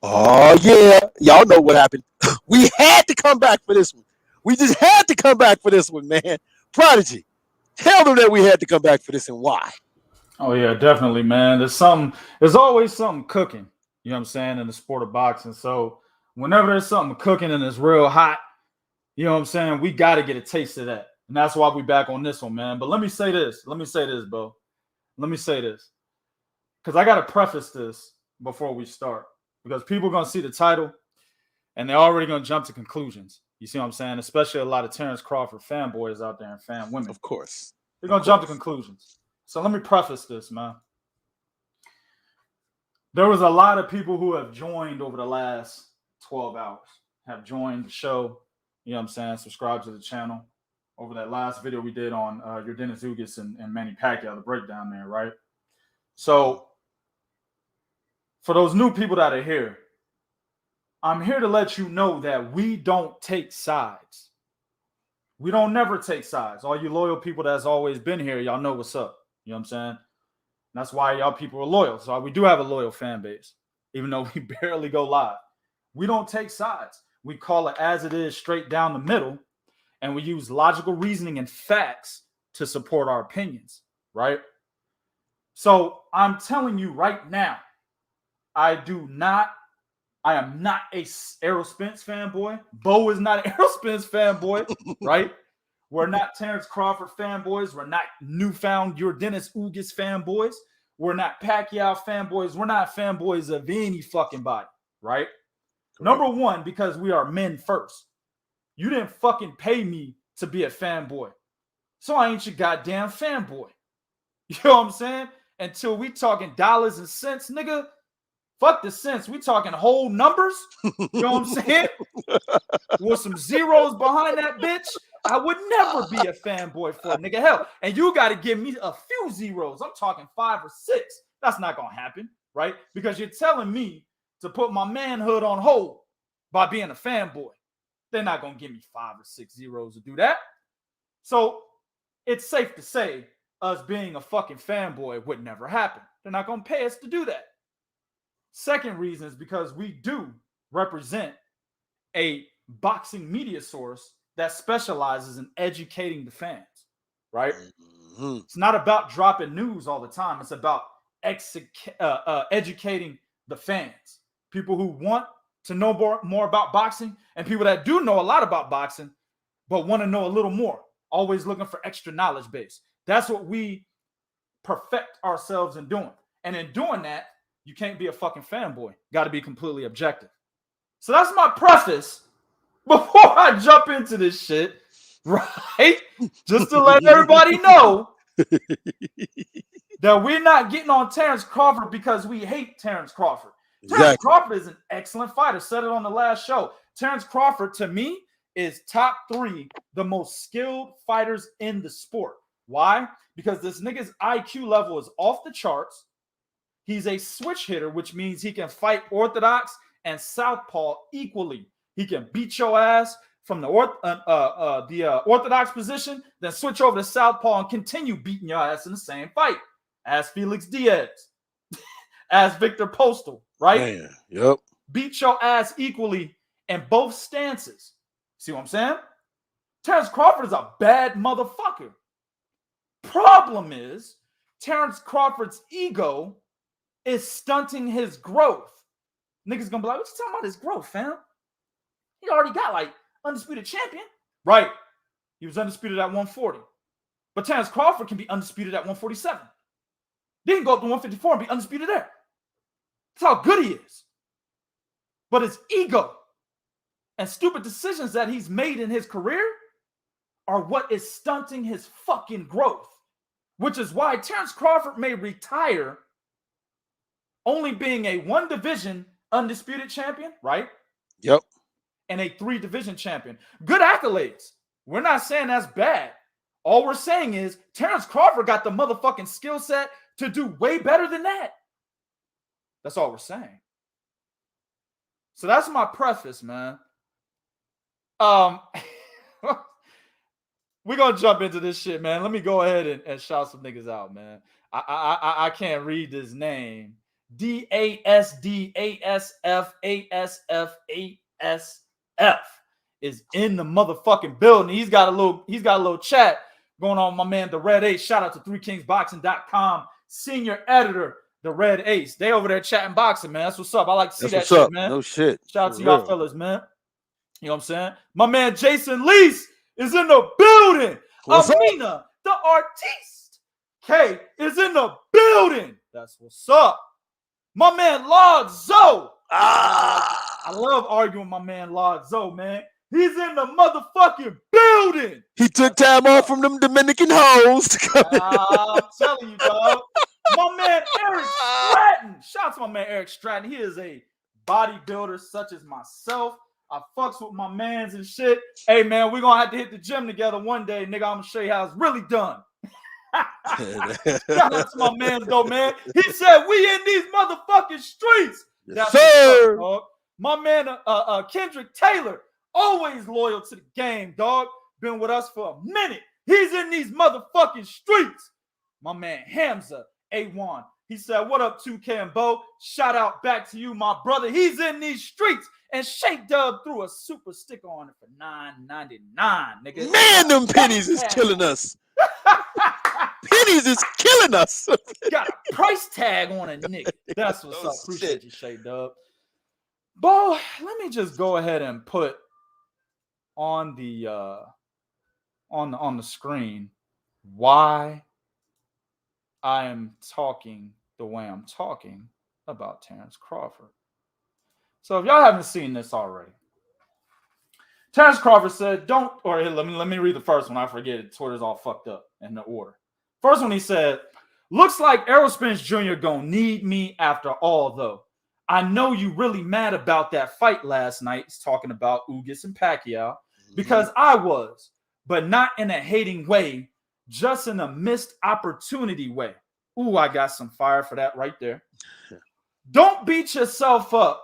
Oh, yeah. Y'all know what happened. We had to come back for this one. We just had to come back for this one, man. Prodigy, tell them that we had to come back for this and why. Oh yeah, definitely, man. There's always something cooking, you know what I'm saying, in the sport of boxing. So whenever there's something cooking and it's real hot, you know what I'm saying, we got to get a taste of that. And that's why we back on this one, man. But let me say this, bro. Let me say this. Because I got to preface this before we start. Because people are going to see the title and they're already going to jump to conclusions. You see what I'm saying? Especially a lot of Terence Crawford fanboys out there and fan women. Of course. They're going to jump to conclusions. So let me preface this, man. There was a lot of people who have joined over the last 12 hours, have joined the show, you know what I'm saying, subscribe to the channel over that last video we did on Yordenis Ugas and Manny Pacquiao, the breakdown there, right? So for those new people that are here, I'm here to let you know that we don't take sides. We don't never take sides. All you loyal people that's always been here, y'all know what's up. You know what I'm saying? That's why y'all people are loyal. So we do have a loyal fan base, even though we barely go live. We don't take sides. We call it as it is, straight down the middle, and we use logical reasoning and facts to support our opinions, right? So I'm telling you right now, I am not a Aerospence fanboy. Bo is not an Aerospence fanboy, right? We're not Terence Crawford fanboys. We're not newfound Yordenis Ugas fanboys. We're not Pacquiao fanboys. We're not fanboys of any fucking body, right? Correct. Number one, because we are men first. You didn't fucking pay me to be a fanboy. So I ain't your goddamn fanboy. You know what I'm saying? Until we talking dollars and cents, nigga. Fuck the cents. We talking whole numbers. You know what I'm saying? With some zeros behind that bitch. I would never be a fanboy for a nigga. Hell, and you got to give me a few zeros. I'm talking 5 or 6. That's not going to happen, right? Because you're telling me to put my manhood on hold by being a fanboy. They're not going to give me 5 or 6 zeros to do that. So it's safe to say us being a fucking fanboy would never happen. They're not going to pay us to do that. Second reason is because we do represent a boxing media source that specializes in educating the fans, right? Mm-hmm. It's not about dropping news all the time. It's about educating the fans, people who want to know more about boxing and people that do know a lot about boxing, but want to know a little more, always looking for extra knowledge base. That's what we perfect ourselves in doing. And in doing that, you can't be a fucking fanboy. Got to be completely objective. So that's my preface before I jump into this shit, right? Just to let everybody know that we're not getting on Terence Crawford because we hate Terence Crawford. Exactly. Terence Crawford is an excellent fighter. Said it on the last show. Terence Crawford, to me, is top 3 the most skilled fighters in the sport. Why? Because this nigga's IQ level is off the charts. He's a switch hitter, which means he can fight orthodox and southpaw equally. He can beat your ass from the orthodox position, then switch over to southpaw and continue beating your ass in the same fight. As Felix Diaz, as Victor Postal, right? Man, yep. Beat your ass equally in both stances. See what I'm saying? Terence Crawford is a bad motherfucker. Problem is, Terence Crawford's ego is stunting his growth. Niggas gonna be like, what you talking about his growth, fam? He already got like undisputed champion. Right. He was undisputed at 140. But Terence Crawford can be undisputed at 147. Then he can go up to 154 and be undisputed there. That's how good he is. But his ego and stupid decisions that he's made in his career are what is stunting his fucking growth. Which is why Terence Crawford may retire only being a 1 division undisputed champion, right? Yep. And a 3 division champion. Good accolades. We're not saying that's bad. All we're saying is Terence Crawford got the motherfucking skill set to do way better than that. That's all we're saying. So that's my preface, man. We're going to jump into this shit, man. Let me go ahead and shout some niggas out, man. I can't read this name. DASDASFASFASF is in the motherfucking building. He's got a little chat going on with my man, the Red Ace. Shout out to 3kingsboxing.com, senior editor, the Red Ace. They over there chatting boxing, man. That's what's up. I like to see that shit, man. No shit. Shout out to y'all fellas, man. You know what I'm saying? My man Jason Lease is in the building. Amina, the artiste, K, is in the building. That's what's up. My man Lord Zoe. I love arguing with my man Lord Zoe, man. He's in the motherfucking building. He took time off from them Dominican hoes to come I'm telling you, dog. My man Eric Stratton. Shout out to my man Eric Stratton. He is a bodybuilder such as myself. I fucks with my mans and shit. Hey, man, we're going to have to hit the gym together one day, nigga. I'm going to show you how it's really done. Shout out to my man, though, man. He said, we in these motherfucking streets. Yes, sir. Up, dog. My man, Kendrick Taylor, always loyal to the game, dog. Been with us for a minute. He's in these motherfucking streets. My man, Hamza, A1. He said, what up, 2K and Bo? Shout out back to you, my brother. He's in these streets. And Shake Dub threw a super sticker on it for $9.99, nigga. Man, them pennies is killing us. Pennies is killing us. Got a price tag on it, nigga. That's what's up. Appreciate you, Shake Dub. Bo, let me just go ahead and put on the on the screen why I am talking the way I'm talking about Terence Crawford. So if y'all haven't seen this already, Terence Crawford said, let me read the first one. I forget it. Twitter's all fucked up in the order. First one, he said, looks like Errol Spence Jr. gonna need me after all, though. I know you really mad about that fight last night. He's talking about Ugas and Pacquiao, because I was, but not in a hating way, just in a missed opportunity way. Ooh, I got some fire for that right there. Don't beat yourself up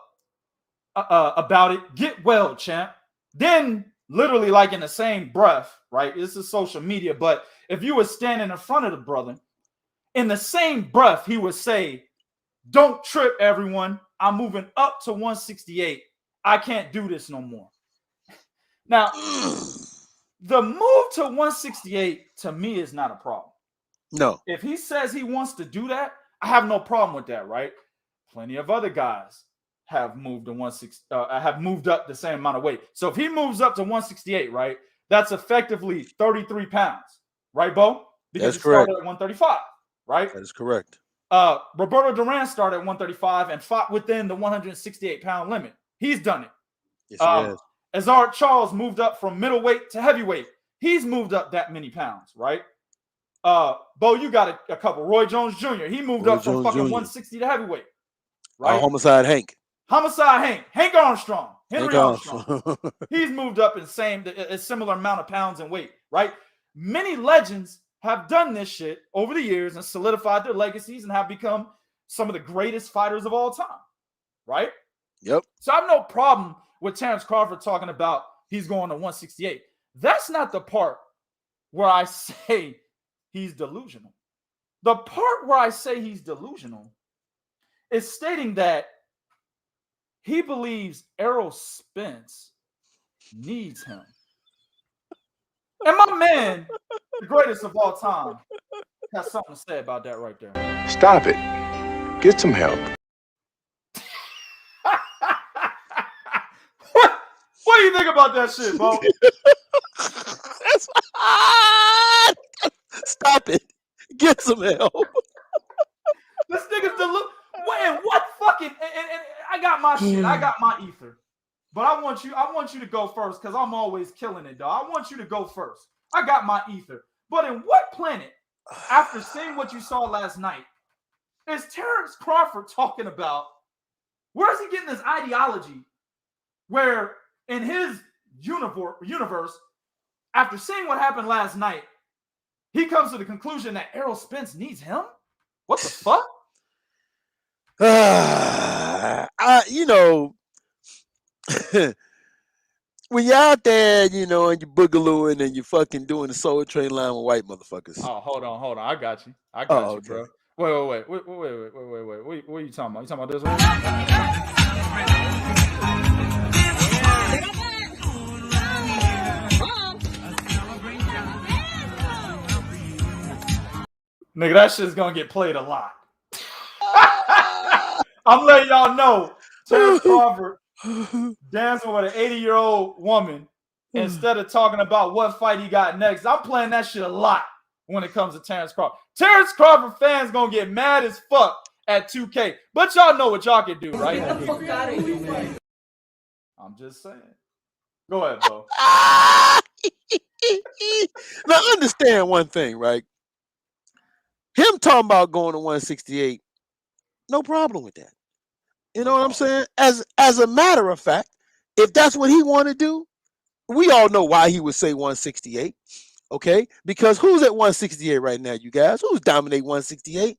about it. Get well, champ. Then, literally, like in the same breath, right? This is social media, but if you were standing in front of the brother, in the same breath, he would say, don't trip, everyone. I'm moving up to 168. I can't do this no more. Now, the move to 168 to me is not a problem. No. If he says he wants to do that, I have no problem with that, right? Plenty of other guys have moved to 160, have moved up the same amount of weight. So if he moves up to 168, right, that's effectively 33 pounds, right, Bo? Because he started at 135, right? That is correct. Roberto Duran started at 135 and fought within the 168-pound limit. He's done it. Yes, he has. Azar Charles moved up from middleweight to heavyweight. He's moved up that many pounds, right? Bo, you got a couple. Roy Jones Jr., he moved up from fucking 160 to heavyweight, right? Homicide Hank. Hank Armstrong. Henry Armstrong. He's moved up in a similar amount of pounds and weight, right? Many legends have done this shit over the years and solidified their legacies and have become some of the greatest fighters of all time, right? Yep. So I have no problem with Terence Crawford talking about he's going to 168. That's not the part where I say he's delusional. The part where I say he's delusional is stating that he believes Errol Spence needs him. And my man, the greatest of all time, has something to say about that right there. Stop it. Get some help. What do you think about that shit, Bo? Stop it. Get some help. This nigga's what fucking and I got my shit. I got my ether. But I want you to go first because I'm always killing it, dog. I want you to go first. I got my ether. But in what planet, after seeing what you saw last night, is Terence Crawford talking about? Where is he getting this ideology where in his universe, after seeing what happened last night, he comes to the conclusion that Errol Spence needs him? What the fuck? When you're out there, and you're boogalooing and you're fucking doing the Soul Train line with white motherfuckers. Oh, hold on. I got you, bro. Wait. What are you talking about? You talking about this one? Nigga, that shit's gonna get played a lot. I'm letting y'all know. Terence Crawford dancing with an 80-year-old woman instead of talking about what fight he got next. I'm playing that shit a lot when it comes to Terence Crawford. Terence Crawford fans gonna get mad as fuck at 2K, but y'all know what y'all can do, right? Get the fuck out of here, man. I'm just saying. Go ahead, bro. Now understand one thing, right? Him talking about going to 168, no problem with that. You know what I'm saying? As a matter of fact, if that's what he want to do, we all know why he would say 168. Okay? Because who's at 168 right now, you guys? Who's dominating 168?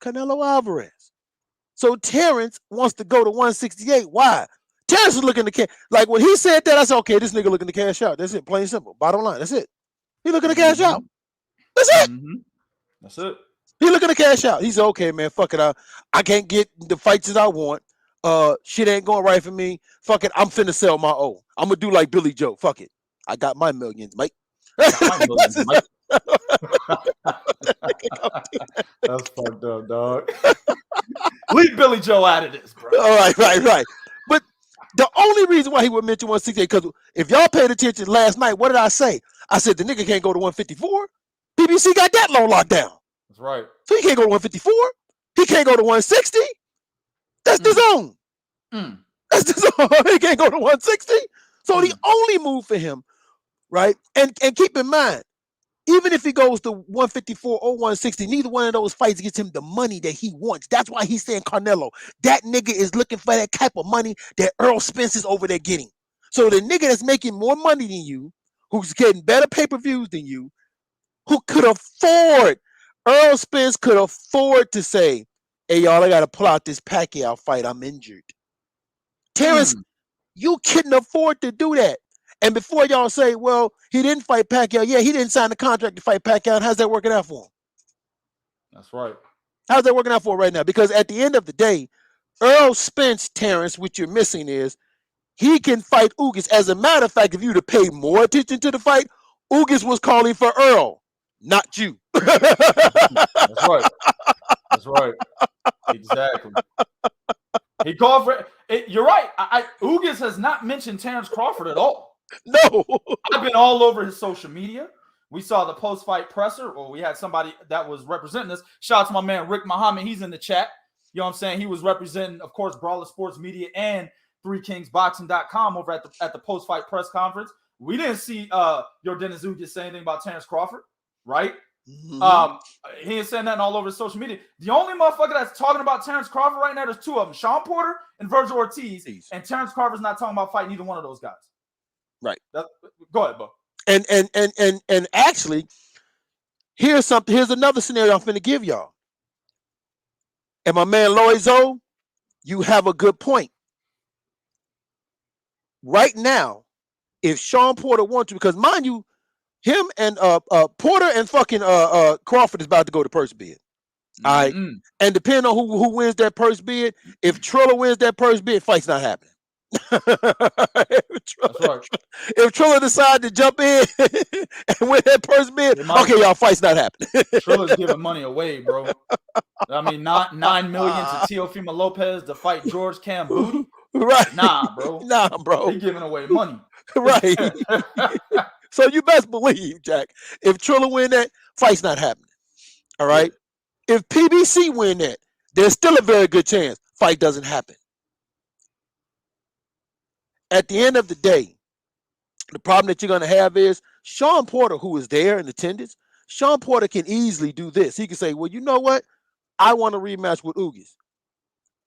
Canelo Alvarez. So Terence wants to go to 168. Why? Terence is looking to cash. Like when he said that, I said, okay, this nigga looking to cash out. That's it. Plain simple. Bottom line. That's it. He looking to cash out. That's it. That's it. He looking to cash out. He said, okay, man, fuck it. I can't get the fights that I want. Shit ain't going right for me. Fuck it. I'm finna sell my O. I'm gonna do like Billy Joe. Fuck it. I got my millions, mate. That's fucked up, dog. Leave Billy Joe out of this, bro. All right. But the only reason why he would mention 168, because if y'all paid attention last night, what did I say? I said the nigga can't go to 154. BBC got that low locked down. That's right. So he can't go to 154. He can't go to 160. That's the zone. That's the zone. He can't go to 160. So the only move for him, right? And keep in mind, even if he goes to 154 or 160, neither one of those fights gets him the money that he wants. That's why he's saying Canelo. That nigga is looking for that type of money that Errol Spence is over there getting. So the nigga that's making more money than you, who's getting better pay-per-views than you, who could afford, Errol Spence could afford to say, hey, y'all, I got to pull out this Pacquiao fight. I'm injured. Terence, you couldn't afford to do that. And before y'all say, well, he didn't fight Pacquiao. Yeah, he didn't sign the contract to fight Pacquiao. And how's that working out for him? That's right. How's that working out for him right now? Because at the end of the day, Errol Spence, Terence, what you're missing is he can fight Ugas. As a matter of fact, if you'd have paid more attention to the fight, Ugas was calling for Earl, not you. That's right. That's right. Exactly. He called for it. You're right. Ugas has not mentioned Terence Crawford at all. No. I've been all over his social media. We saw the post-fight presser, or we had somebody that was representing us. Shout out to my man Rick Muhammad. He's in the chat. You know what I'm saying? He was representing, of course, Brawler Sports Media and 3kingsboxing.com over at the post-fight press conference. We didn't see Yordenis Ugas say anything about Terence Crawford, right? He ain't saying nothing all over his social media. The only motherfucker that's talking about Terence Crawford right now, there's two of them, Shawn Porter and Virgil Ortiz. And Terence Crawford's not talking about fighting either one of those guys. Right. Go ahead, Bo. And actually, here's another scenario I'm finna give y'all. And my man Loizo, you have a good point. Right now, if Shawn Porter wants to, because mind you, him and Porter and fucking Crawford is about to go to purse bid. All right. And depending on who wins that purse bid, if Triller wins that purse bid, fight's not happening. That's right. If Triller decide to jump in and win that purse bid, okay, y'all, fight's not happening. Triller's giving money away, bro. I mean, not $9 million to Teofimo Lopez to fight George Camboody. Right. Nah, bro. He giving away money. Right. So you best believe, Jack, if Triller win that, fight's not happening. All right. Yeah. If PBC win that, there's still a very good chance fight doesn't happen. At the end of the day, the problem that you're going to have is Shawn Porter, who is there in attendance, Shawn Porter can easily do this. He can say, well, you know what? I want a rematch with Ugas.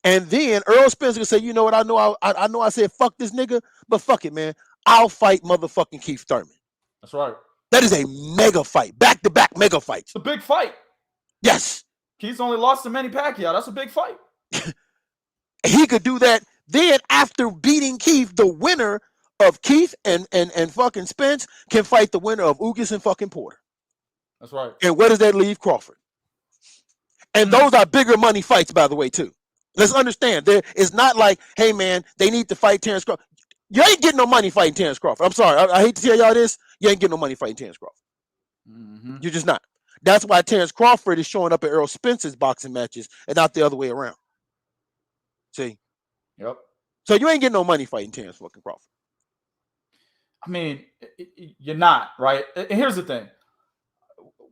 And then Errol Spence can say, you know what? I know I said fuck this nigga, but fuck it, man. I'll fight motherfucking Keith Thurman. That's right. That is a mega fight. Back-to-back mega fights. It's a big fight. Yes. Keith's only lost to Manny Pacquiao. That's a big fight. He could do that. Then after beating Keith, the winner of Keith and fucking Spence can fight the winner of Ugas and fucking Porter. That's right. And where does that leave Crawford? And those are bigger money fights, by the way, too. Let's understand. It's not like, hey, man, they need to fight Terence Crawford. You ain't getting no money fighting Terence Crawford. I'm sorry. I hate to tell y'all this. You ain't getting no money fighting Terence Crawford. Mm-hmm. You're just not. That's why Terence Crawford is showing up at Errol Spence's boxing matches and not the other way around. See? Yep. So you ain't getting no money fighting Terence fucking Crawford. I mean, you're not, right? And here's the thing.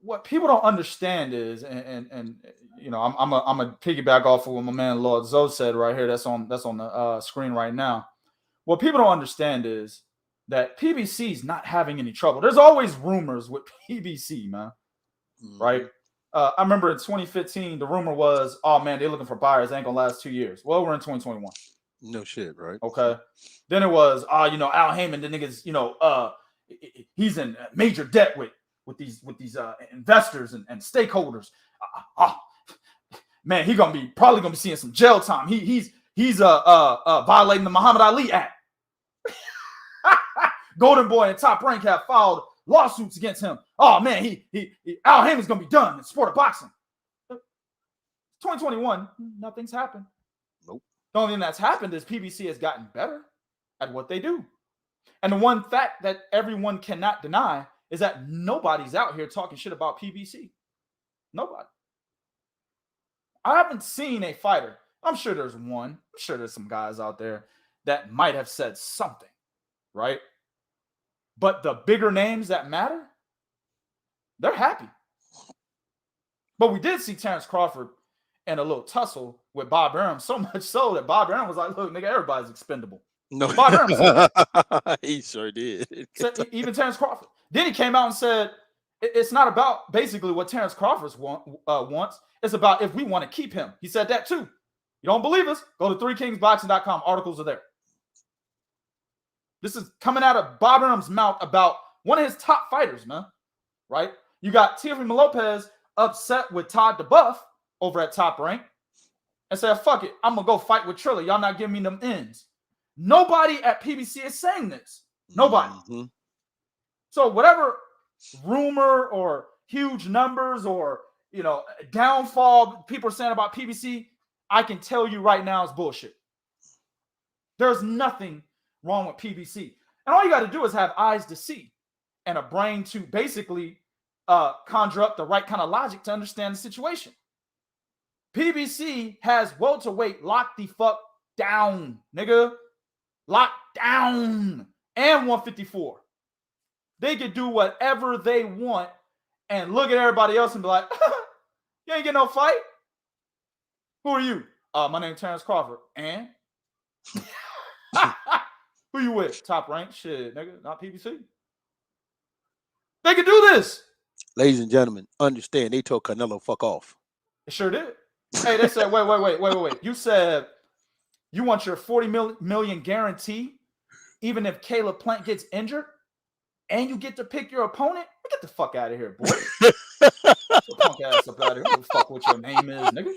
What people don't understand is, and you know, I'm a piggyback off of what my man Lord Zoe said right here. That's on the screen right now. What people don't understand is that PBC is not having any trouble. There's always rumors with PBC, man. Mm-hmm. Right? I remember in 2015, the rumor was, oh man, they're looking for buyers. They ain't gonna last 2 years. Well, we're in 2021. No shit, right? Okay. Then it was, you know, Al Heyman, the niggas, you know, he's in major debt with these investors and stakeholders. Man, he probably gonna be seeing some jail time. He's violating the Muhammad Ali Act. Golden Boy and Top Rank have filed lawsuits against him. Oh man, Al Heyman's gonna be done in the sport of boxing. 2021, nothing's happened. Nope. The only thing that's happened is PBC has gotten better at what they do. And the one fact that everyone cannot deny is that nobody's out here talking shit about PBC. Nobody. I haven't seen a fighter. I'm sure there's one. I'm sure there's some guys out there that might have said something, right? But the bigger names that matter, they're happy. But we did see Terence Crawford in a little tussle with Bob Arum, so much so that Bob Arum was like, look, nigga, everybody's expendable. No, Bob Arum said he sure did. Even Terence Crawford. Then he came out and said, it's not about basically what Terence Crawford wants. It's about if we want to keep him. He said that too. You don't believe us? Go to 3kingsboxing.com. Articles are there. This is coming out of Bob Arum's mouth about one of his top fighters, man. Right? You got Teofimo Lopez upset with Todd DeBuff over at Top Rank and said, fuck it, I'm going to go fight with Triller. Y'all not giving me them ends. Nobody at PBC is saying this. Nobody. Mm-hmm. So whatever rumor or huge numbers or, you know, downfall people are saying about PBC, I can tell you right now is bullshit. There's nothing wrong with PBC. And all you got to do is have eyes to see and a brain to basically conjure up the right kind of logic to understand the situation. PBC has welterweight locked the fuck down, nigga. Locked down. And 154. They can do whatever they want and look at everybody else and be like, you ain't getting no fight? Who are you? My name's Terence Crawford. And? Who you with? Top Rank? Shit, nigga. Not PBC. They can do this. Ladies and gentlemen, understand they told Canelo fuck off. They sure did. Hey, they said, wait. You said you want your $40 million guarantee even if Caleb Plant gets injured and you get to pick your opponent? Get the fuck out of here, boy. Get your punk ass up out of here. Who the fuck what your name is, nigga?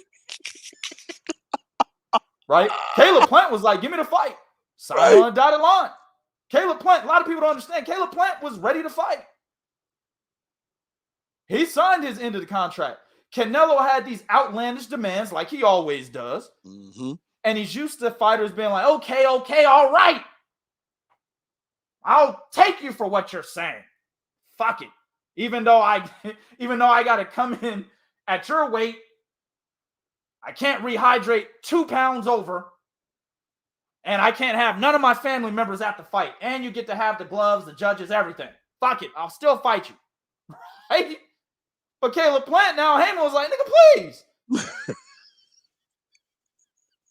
Right? Caleb Plant was like, give me the fight. Sign on a dotted line. Caleb Plant, a lot of people don't understand. Caleb Plant was ready to fight. He signed his end of the contract. Canelo had these outlandish demands like he always does. Mm-hmm. And he's used to fighters being like, okay, all right. I'll take you for what you're saying. Fuck it. Even though I got to come in at your weight, I can't rehydrate 2 pounds over. And I can't have none of my family members at the fight. And you get to have the gloves, the judges, everything. Fuck it. I'll still fight you. Right? But Caleb Plant now, Heyman was like, nigga, please.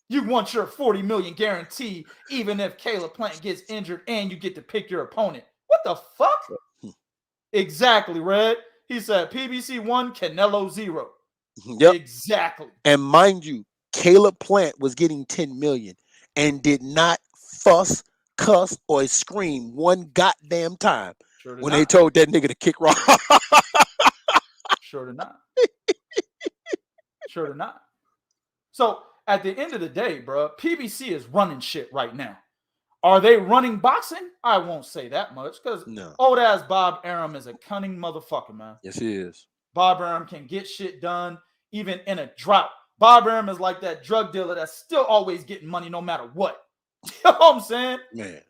You want your $40 million guarantee even if Caleb Plant gets injured and you get to pick your opponent. What the fuck? Exactly, Red. He said PBC 1, Canelo 0. Yep. Exactly. And mind you, Caleb Plant was getting $10 million and did not fuss, cuss, or scream one goddamn time when they told that nigga to kick rock. Sure to not. Sure to not. So at the end of the day, bro, PBC is running shit right now. Are they running boxing? I won't say that much because old ass Bob Arum is a cunning motherfucker, man. Yes, he is. Bob Arum can get shit done. even in a drought. Bob Arum is like that drug dealer that's still always getting money no matter what. You know what I'm saying? Man.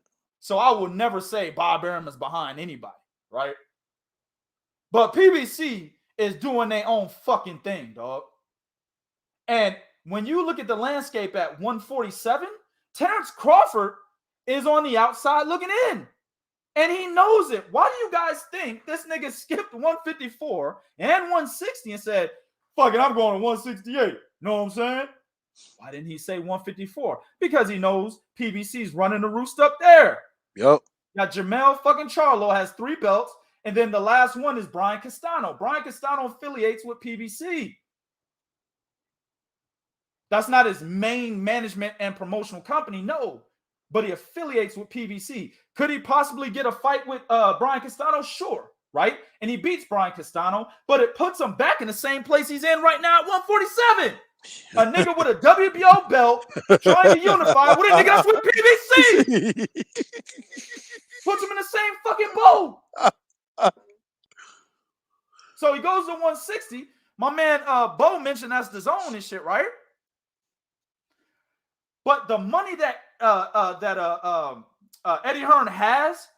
So I will never say Bob Arum is behind anybody, right? But PBC is doing their own fucking thing, dog. And when you look at the landscape at 147, Terence Crawford is on the outside looking in. And he knows it. Why do you guys think this nigga skipped 154 and 160 and said, fuck it, I'm going to 168? Know what I'm saying? Why didn't he say 154? Because he knows PBC's running the roost up there. Yep. Now, Jamel fucking Charlo has 3 belts. And then the last one is Brian Castano. Brian Castano affiliates with PBC. That's not his main management and promotional company, no. But he affiliates with PBC. Could he possibly get a fight with Brian Castano? Sure, right? And he beats Brian Castano, but it puts him back in the same place he's in right now at 147. A nigga with a WBO belt trying to unify with a nigga that's with PBC. Puts him in the same fucking boat. So he goes to 160. My man Bo mentioned that's the zone and shit, right? But the money that Eddie Hearn has,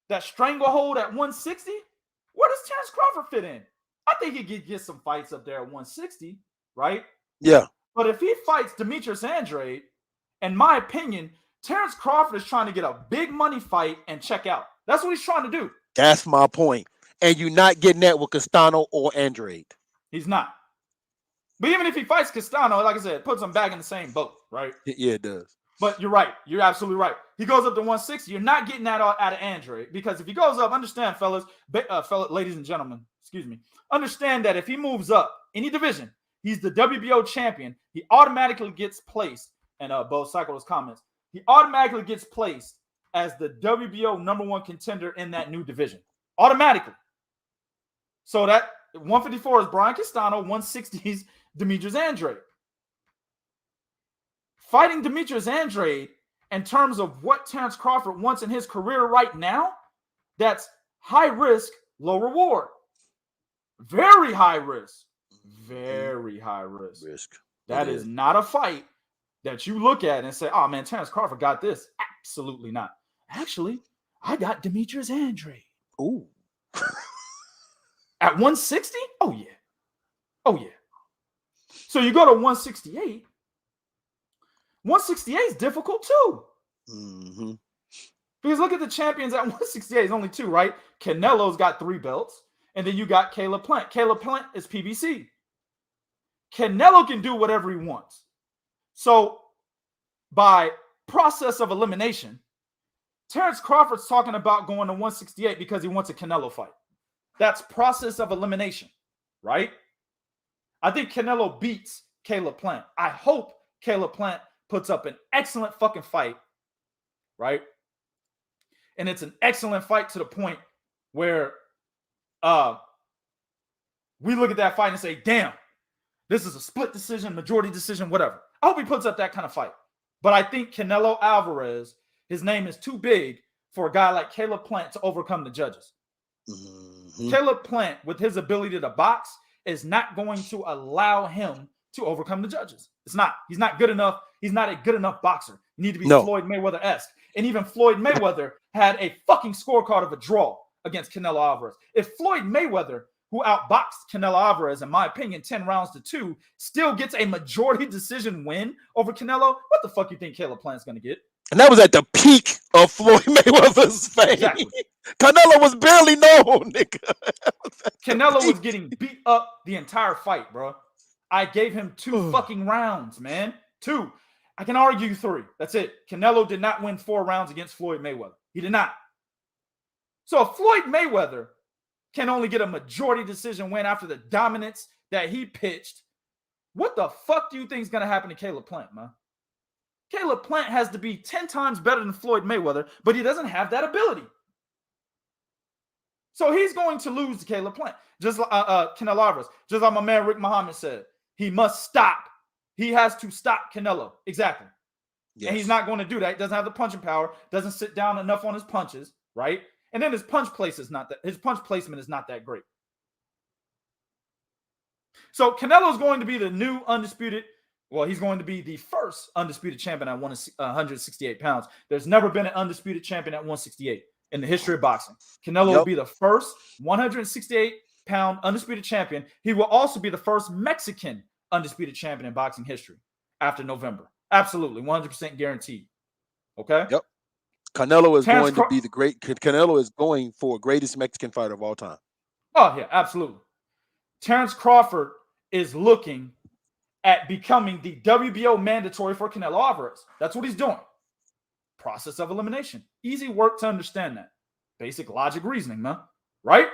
that stranglehold at 160, where does Terence Crawford fit in? I think he could get some fights up there at 160, right? Yeah. But if he fights Demetrius Andrade, in my opinion, Terence Crawford is trying to get a big money fight and check out. That's what he's trying to do. That's my point. And you're not getting that with Castano or Andrade. He's not. But even if he fights Castano, like I said, it puts him back in the same boat, right? Yeah, it does. But you're right. You're absolutely right. He goes up to 160. You're not getting that out of Andrade, because if he goes up, understand, fellas, ladies and gentlemen, excuse me, understand that if he moves up any division, he's the WBO champion. He automatically gets placed, and Bo cycle his comments. He automatically gets placed as the WBO #1 contender in that new division, automatically. So that 154 is Brian Castano, 160 is Demetrius Andrade. Fighting Demetrius Andrade, in terms of what Terence Crawford wants in his career right now, that's high risk, low reward. Very high risk. Very high risk. That is not a fight that you look at and say, oh man, Terence Crawford got this. Absolutely not. Actually, I got Demetrius Andrade. Ooh. At 160? Oh yeah. Oh yeah. So you go to 168. 168 is difficult too. Mm-hmm. Because look at the champions at 168. It's only 2, right? Canelo's got 3 belts. And then you got Caleb Plant. Caleb Plant is PBC. Canelo can do whatever he wants. So by process of elimination, Terence Crawford's talking about going to 168 because he wants a Canelo fight. That's process of elimination, right? I think Canelo beats Caleb Plant. I hope Caleb Plant puts up an excellent fucking fight, right? And it's an excellent fight to the point where we look at that fight and say, damn, this is a split decision, majority decision, whatever. I hope he puts up that kind of fight. But I think Canelo Alvarez, his name is too big for a guy like Caleb Plant to overcome the judges. Mm-hmm. Caleb Plant, with his ability to box, is not going to allow him to overcome the judges. It's not. He's not good enough. He's not a good enough boxer. You need to be Floyd Mayweather-esque. And even Floyd Mayweather had a fucking scorecard of a draw against Canelo Alvarez. If Floyd Mayweather, who outboxed Canelo Alvarez, in my opinion, 10 rounds to 2, still gets a majority decision win over Canelo, what the fuck you think Caleb Plant's going to get? And that was at the peak of Floyd Mayweather's fame. Exactly. Canelo was barely known, nigga. Canelo was getting beat up the entire fight, bro. I gave him 2 fucking rounds, man. 2. I can argue 3. That's it. Canelo did not win 4 rounds against Floyd Mayweather. He did not. So if Floyd Mayweather can only get a majority decision win after the dominance that he pitched, what the fuck do you think is going to happen to Caleb Plant, man? Caleb Plant has to be 10 times better than Floyd Mayweather, but he doesn't have that ability. So he's going to lose to Caleb Plant, just like Canelo Alvarez. Just like my man Rick Muhammad said, he must stop. He has to stop Canelo. Exactly. Yes. And he's not going to do that. He doesn't have the punching power, doesn't sit down enough on his punches, right? And then his punch placement is not that great. So Canelo's going to be the new undisputed. Well, he's going to be the first undisputed champion at 168 pounds. There's never been an undisputed champion at 168 in the history of boxing. Canelo will be the first 168-pound undisputed champion. He will also be the first Mexican undisputed champion in boxing history after November. Absolutely, 100% guaranteed. Okay? Yep. Canelo is going to be the great. Canelo is going for greatest Mexican fighter of all time. Oh, yeah, absolutely. Terence Crawford is looking at becoming the WBO mandatory for Canelo Alvarez. That's what he's doing. Process of elimination. Easy work to understand that. Basic logic reasoning, man. Right?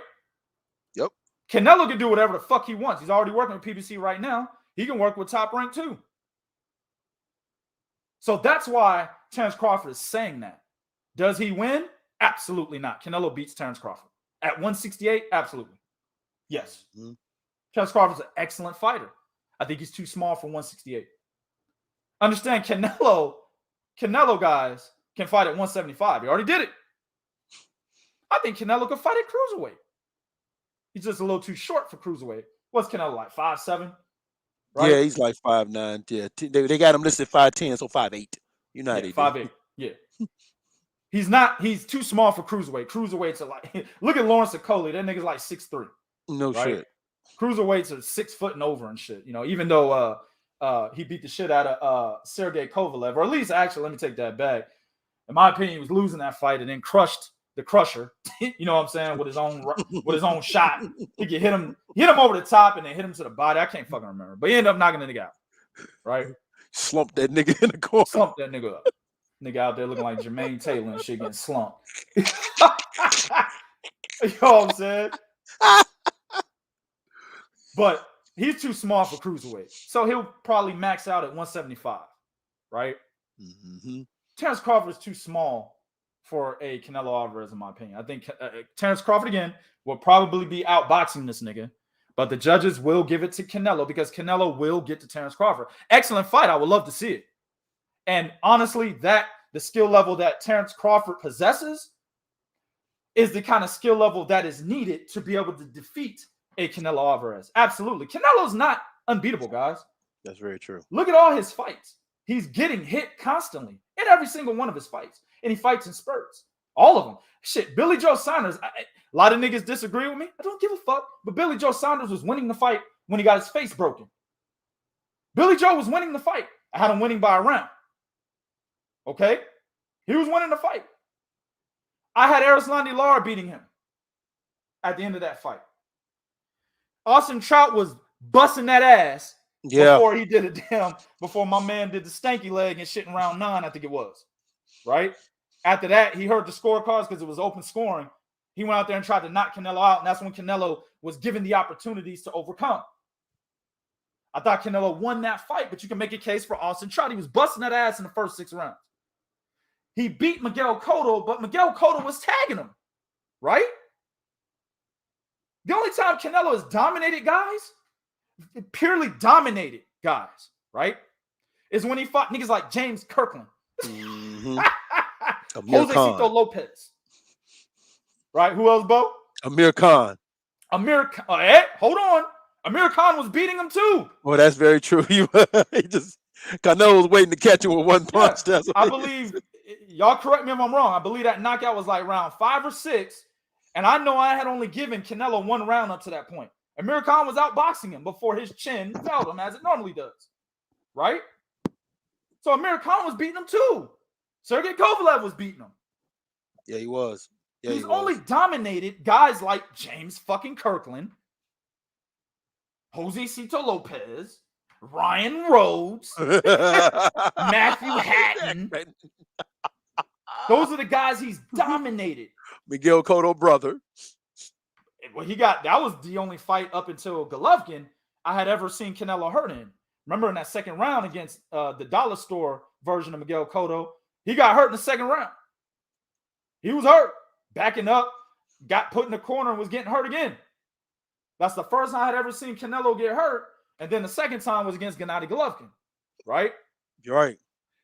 Yep. Canelo can do whatever the fuck he wants. He's already working with PBC right now. He can work with Top Rank too. So that's why Terence Crawford is saying that. Does he win? Absolutely not. Canelo beats Terence Crawford. At 168? Absolutely. Yes. Mm-hmm. Terence Crawford's an excellent fighter. I think he's too small for 168. Understand, Canelo, guys, can fight at 175. He already did it. I think Canelo could fight at cruiserweight. He's just a little too short for cruiserweight. What's Canelo like, 5'7"? Right? Yeah, he's like 5'9". Yeah, they got him listed 5'10", so 5'8". You know how they 5'8". Yeah. He's too small for cruiserweight. Cruiserweights are like, look at Lawrence Okoli. That nigga's like 6'3". No right? shit. Cruiserweights are 6 foot and over and shit. You know, even though he beat the shit out of Sergey Kovalev, or at least actually, let me take that back. In my opinion, he was losing that fight and then crushed the Crusher. You know what I'm saying? With his own shot, he could hit him over the top and then hit him to the body. I can't fucking remember, but he ended up knocking the nigga out. Right? Slumped that nigga in the corner. Slumped that nigga up. Nigga out there looking like Jermaine Taylor and shit getting slumped. You know what I'm saying? But he's too small for cruiserweight. So he'll probably max out at 175, right? Mm-hmm. Terence Crawford is too small for a Canelo Alvarez, in my opinion. I think Terence Crawford, again, will probably be outboxing this nigga. But the judges will give it to Canelo because Canelo will get to Terence Crawford. Excellent fight. I would love to see it. And honestly, the skill level that Terence Crawford possesses is the kind of skill level that is needed to be able to defeat a Canelo Alvarez. Absolutely. Canelo's not unbeatable, guys. That's very true. Look at all his fights. He's getting hit constantly in every single one of his fights. And he fights in spurts. All of them. Shit, Billy Joe Saunders, a lot of niggas disagree with me. I don't give a fuck. But Billy Joe Saunders was winning the fight when he got his face broken. Billy Joe was winning the fight. I had him winning by a round. Okay? He was winning the fight. I had Erislandy Lara beating him at the end of that fight. Austin Trout was busting that ass before he did it down, before my man did the stanky leg and shit in round 9, I think it was. Right? After that, he heard the scorecards because it was open scoring. He went out there and tried to knock Canelo out, and that's when Canelo was given the opportunities to overcome. I thought Canelo won that fight, but you can make a case for Austin Trout. He was busting that ass in the first 6 rounds. He beat Miguel Cotto, but Miguel Cotto was tagging him, right? The only time Canelo has dominated guys, purely dominated guys, right, is when he fought niggas like James Kirkland. Mm-hmm. Josecito Lopez. Right? Who else, Bo? Amir Khan. Hold on. Amir Khan was beating him too. Well, that's very true. Canelo was waiting to catch him with one punch. Yeah, I believe, y'all correct me if I'm wrong, I believe that knockout was like round 5 or 6. And I know I had only given Canelo 1 round up to that point. Amir Khan was outboxing him before his chin felled him as it normally does. Right? So Amir Khan was beating him too. Sergey Kovalev was beating him. Yeah, he was. Yeah, He's only dominated guys like James fucking Kirkland, Josecito Lopez, Ryan Rhodes, Matthew Hatton. Those are the guys he's dominated. Miguel Cotto brother. Well, that was the only fight up until Golovkin I had ever seen Canelo hurt in. Remember in that second round against the dollar store version of Miguel Cotto, he got hurt in the second round. He was hurt, backing up, got put in the corner and was getting hurt again. That's the first time I had ever seen Canelo get hurt. And then the second time was against Gennady Golovkin, right? You're right.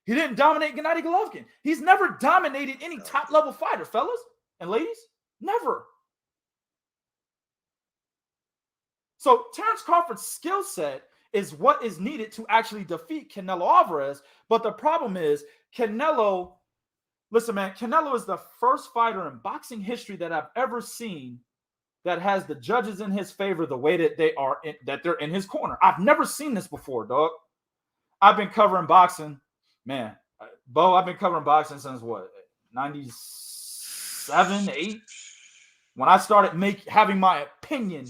He didn't dominate Gennady Golovkin. He's never dominated any top-level fighter, fellas and ladies. Never. So Terence Crawford's skill set is what is needed to actually defeat Canelo Alvarez. But the problem is Canelo, listen, man, Canelo is the first fighter in boxing history that I've ever seen that has the judges in his favor the way that they're in his corner. I've never seen this before, dog. I've been covering boxing, man. Bo, I've been covering boxing since what, 97, 8? When I started having my opinion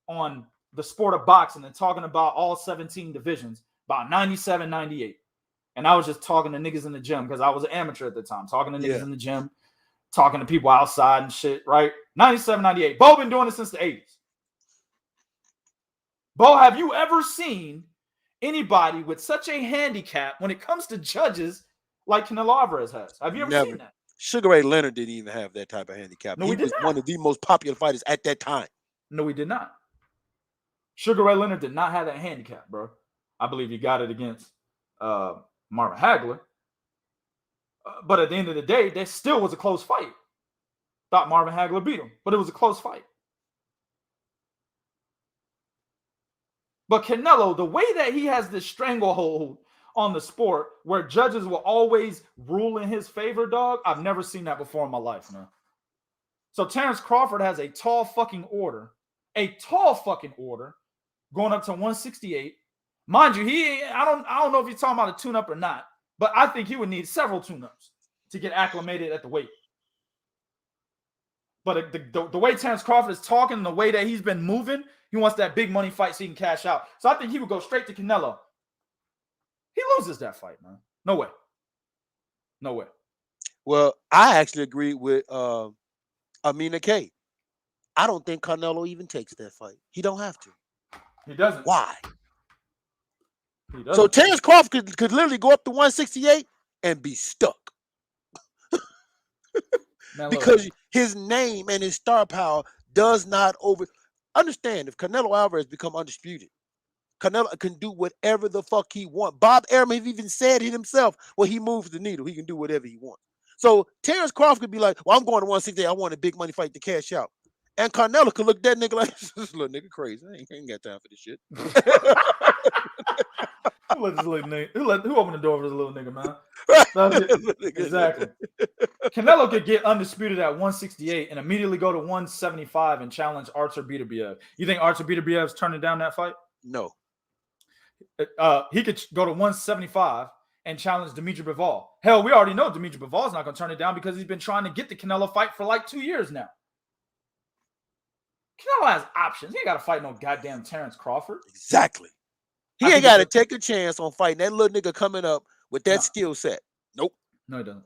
on the sport of boxing and talking about all 17 divisions, about 97, 98. And I was just talking to niggas in the gym because I was an amateur at the time, talking to niggas in the gym, talking to people outside and shit, right? 97, 98. Bo been doing it since the 80s. Bo, have you ever seen anybody with such a handicap when it comes to judges like Canelo Alvarez has? Have you ever seen that? Sugar Ray Leonard didn't even have that type of handicap. No, he was one of the most popular fighters at that time. No, he did not. Sugar Ray Leonard did not have that handicap, bro. I believe he got it against Marvin Hagler. But at the end of the day, there still was a close fight. Thought Marvin Hagler beat him, but it was a close fight. But Canelo, the way that he has this stranglehold on the sport where judges will always rule in his favor, dog, I've never seen that before in my life, man. So Terence Crawford has a tall fucking order going up to 168. Mind you, I don't know if you're talking about a tune-up or not, but I think he would need several tune-ups to get acclimated at the weight. But the way Terence Crawford is talking, the way that he's been moving, he wants that big money fight so he can cash out. So I think he would go straight to Canelo. He loses that fight, man. No way. No way. Well, I actually agree with Amina K. I don't think Canelo even takes that fight. He don't have to. He doesn't. Why? He doesn't. So Terence Crawford could literally go up to 168 and be stuck. Man, because his name and his star power does not understand. If Canelo Alvarez become undisputed, Canelo can do whatever the fuck he wants. Bob Arum even said it himself. Well, he moves the needle. He can do whatever he wants. So Terence Crawford could be like, well, I'm going to 168. I want a big money fight to cash out. And Canelo could look at that nigga like, this little nigga crazy. I ain't got time for this shit. Who opened the door for this little nigga, man? Exactly. Canelo could get undisputed at 168 and immediately go to 175 and challenge Artur Beterbiev. You think Artur Beterbiev's turning down that fight? No. He could go to 175 and challenge Dimitri Bivol. Hell, we already know Dimitri Bivol's not going to turn it down because he's been trying to get the Canelo fight for like 2 years now. Canelo has options. He ain't got to fight no goddamn Terence Crawford. Exactly. He ain't got to take a chance on fighting that little nigga coming up with that skill set. Nope. No, it doesn't.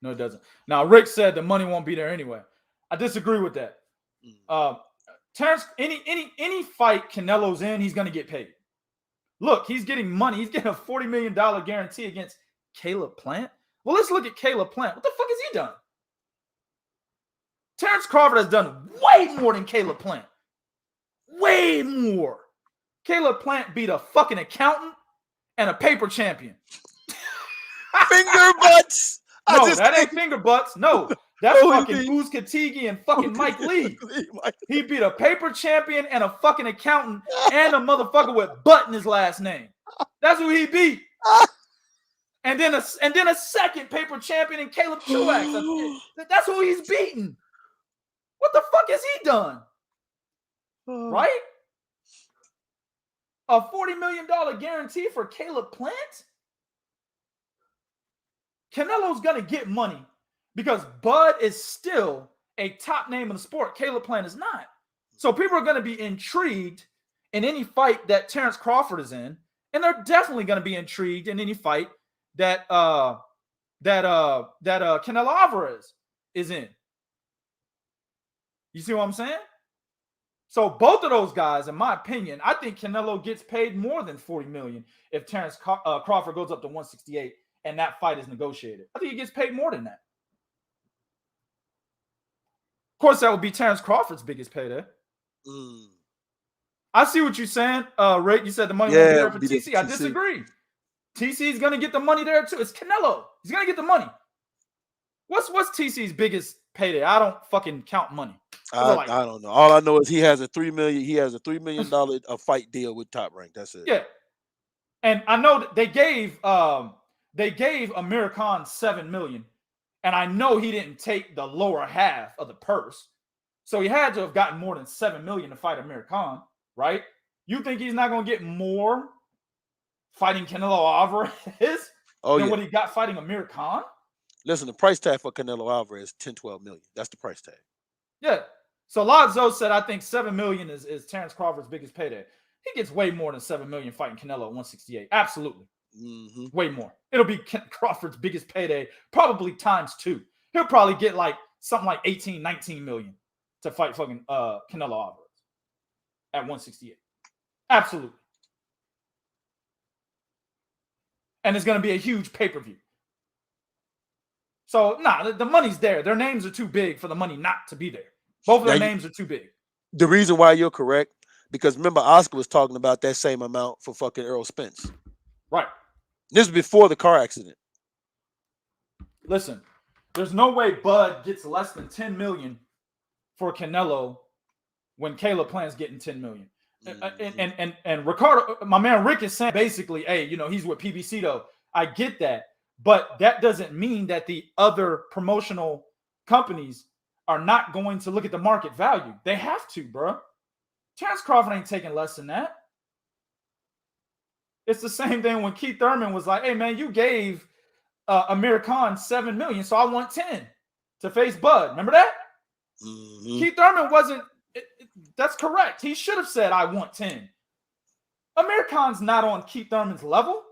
No, it doesn't. Now, Rick said the money won't be there anyway. I disagree with that. Terence, any fight Canelo's in, he's going to get paid. Look, he's getting money. He's getting a $40 million guarantee against Caleb Plant. Well, let's look at Caleb Plant. What the fuck has he done? Terence Crawford has done way more than Caleb Plant. Way more. Caleb Plant beat a fucking accountant and a paper champion. Finger butts. No, that ain't finger butts. No, that's fucking Booz Katigi and fucking Mike Lee. He beat a paper champion and a fucking accountant and a motherfucker with butt in his last name. That's who he beat. And then a second paper champion in Caleb Truax. That's who he's beaten. What the fuck has he done? Right? A $40 million guarantee for Caleb Plant? Canelo's going to get money because Bud is still a top name in the sport. Caleb Plant is not. So people are going to be intrigued in any fight that Terence Crawford is in, and they're definitely going to be intrigued in any fight that Canelo Alvarez is in. You see what I'm saying? So both of those guys, in my opinion, I think Canelo gets paid more than $40 million if Terence Crawford goes up to 168 and that fight is negotiated. I think he gets paid more than that. Of course, that would be Terence Crawford's biggest payday. I see what you're saying, Rick. You said the money won't be there for TC. I disagree. TC is going to get the money there too. It's Canelo. He's going to get the money. What's TC's biggest payday? I don't fucking count money. I don't know. All I know is he has a $3 million. He has a $3 million a fight deal with Top Rank. That's it. Yeah, and I know that they gave Amir Khan $7 million, and I know he didn't take the lower half of the purse, so he had to have gotten more than $7 million to fight Amir Khan, right? You think he's not going to get more fighting Canelo Alvarez than what he got fighting Amir Khan? Listen, the price tag for Canelo Alvarez is $10-12 million. That's the price tag. Yeah. So Lazo said, I think $7 million is Terence Crawford's biggest payday. He gets way more than $7 million fighting Canelo at 168. Absolutely. Mm-hmm. Way more. It'll be Crawford's biggest payday, probably times 2. He'll probably get like something like 18, 19 million to fight fucking Canelo Alvarez at 168. Absolutely. And it's going to be a huge pay-per-view. So, the money's there. Their names are too big for the money not to be there. Both of their names are too big. The reason why you're correct, because remember, Oscar was talking about that same amount for fucking Errol Spence. Right. This is before the car accident. Listen, there's no way Bud gets less than 10 million for Canelo when Caleb plans getting 10 million. Mm-hmm. And Ricardo, my man Rick is saying basically, hey, he's with PBC though. I get that. But that doesn't mean that the other promotional companies are not going to look at the market value. They have to, bro. Terence Crawford ain't taking less than that. It's the same thing when Keith Thurman was like, hey, man, you gave Amir Khan $7 million, so I want 10 to face Bud. Remember that? Mm-hmm. Keith Thurman wasn't – that's correct. He should have said, I want 10. Amir Khan's not on Keith Thurman's level.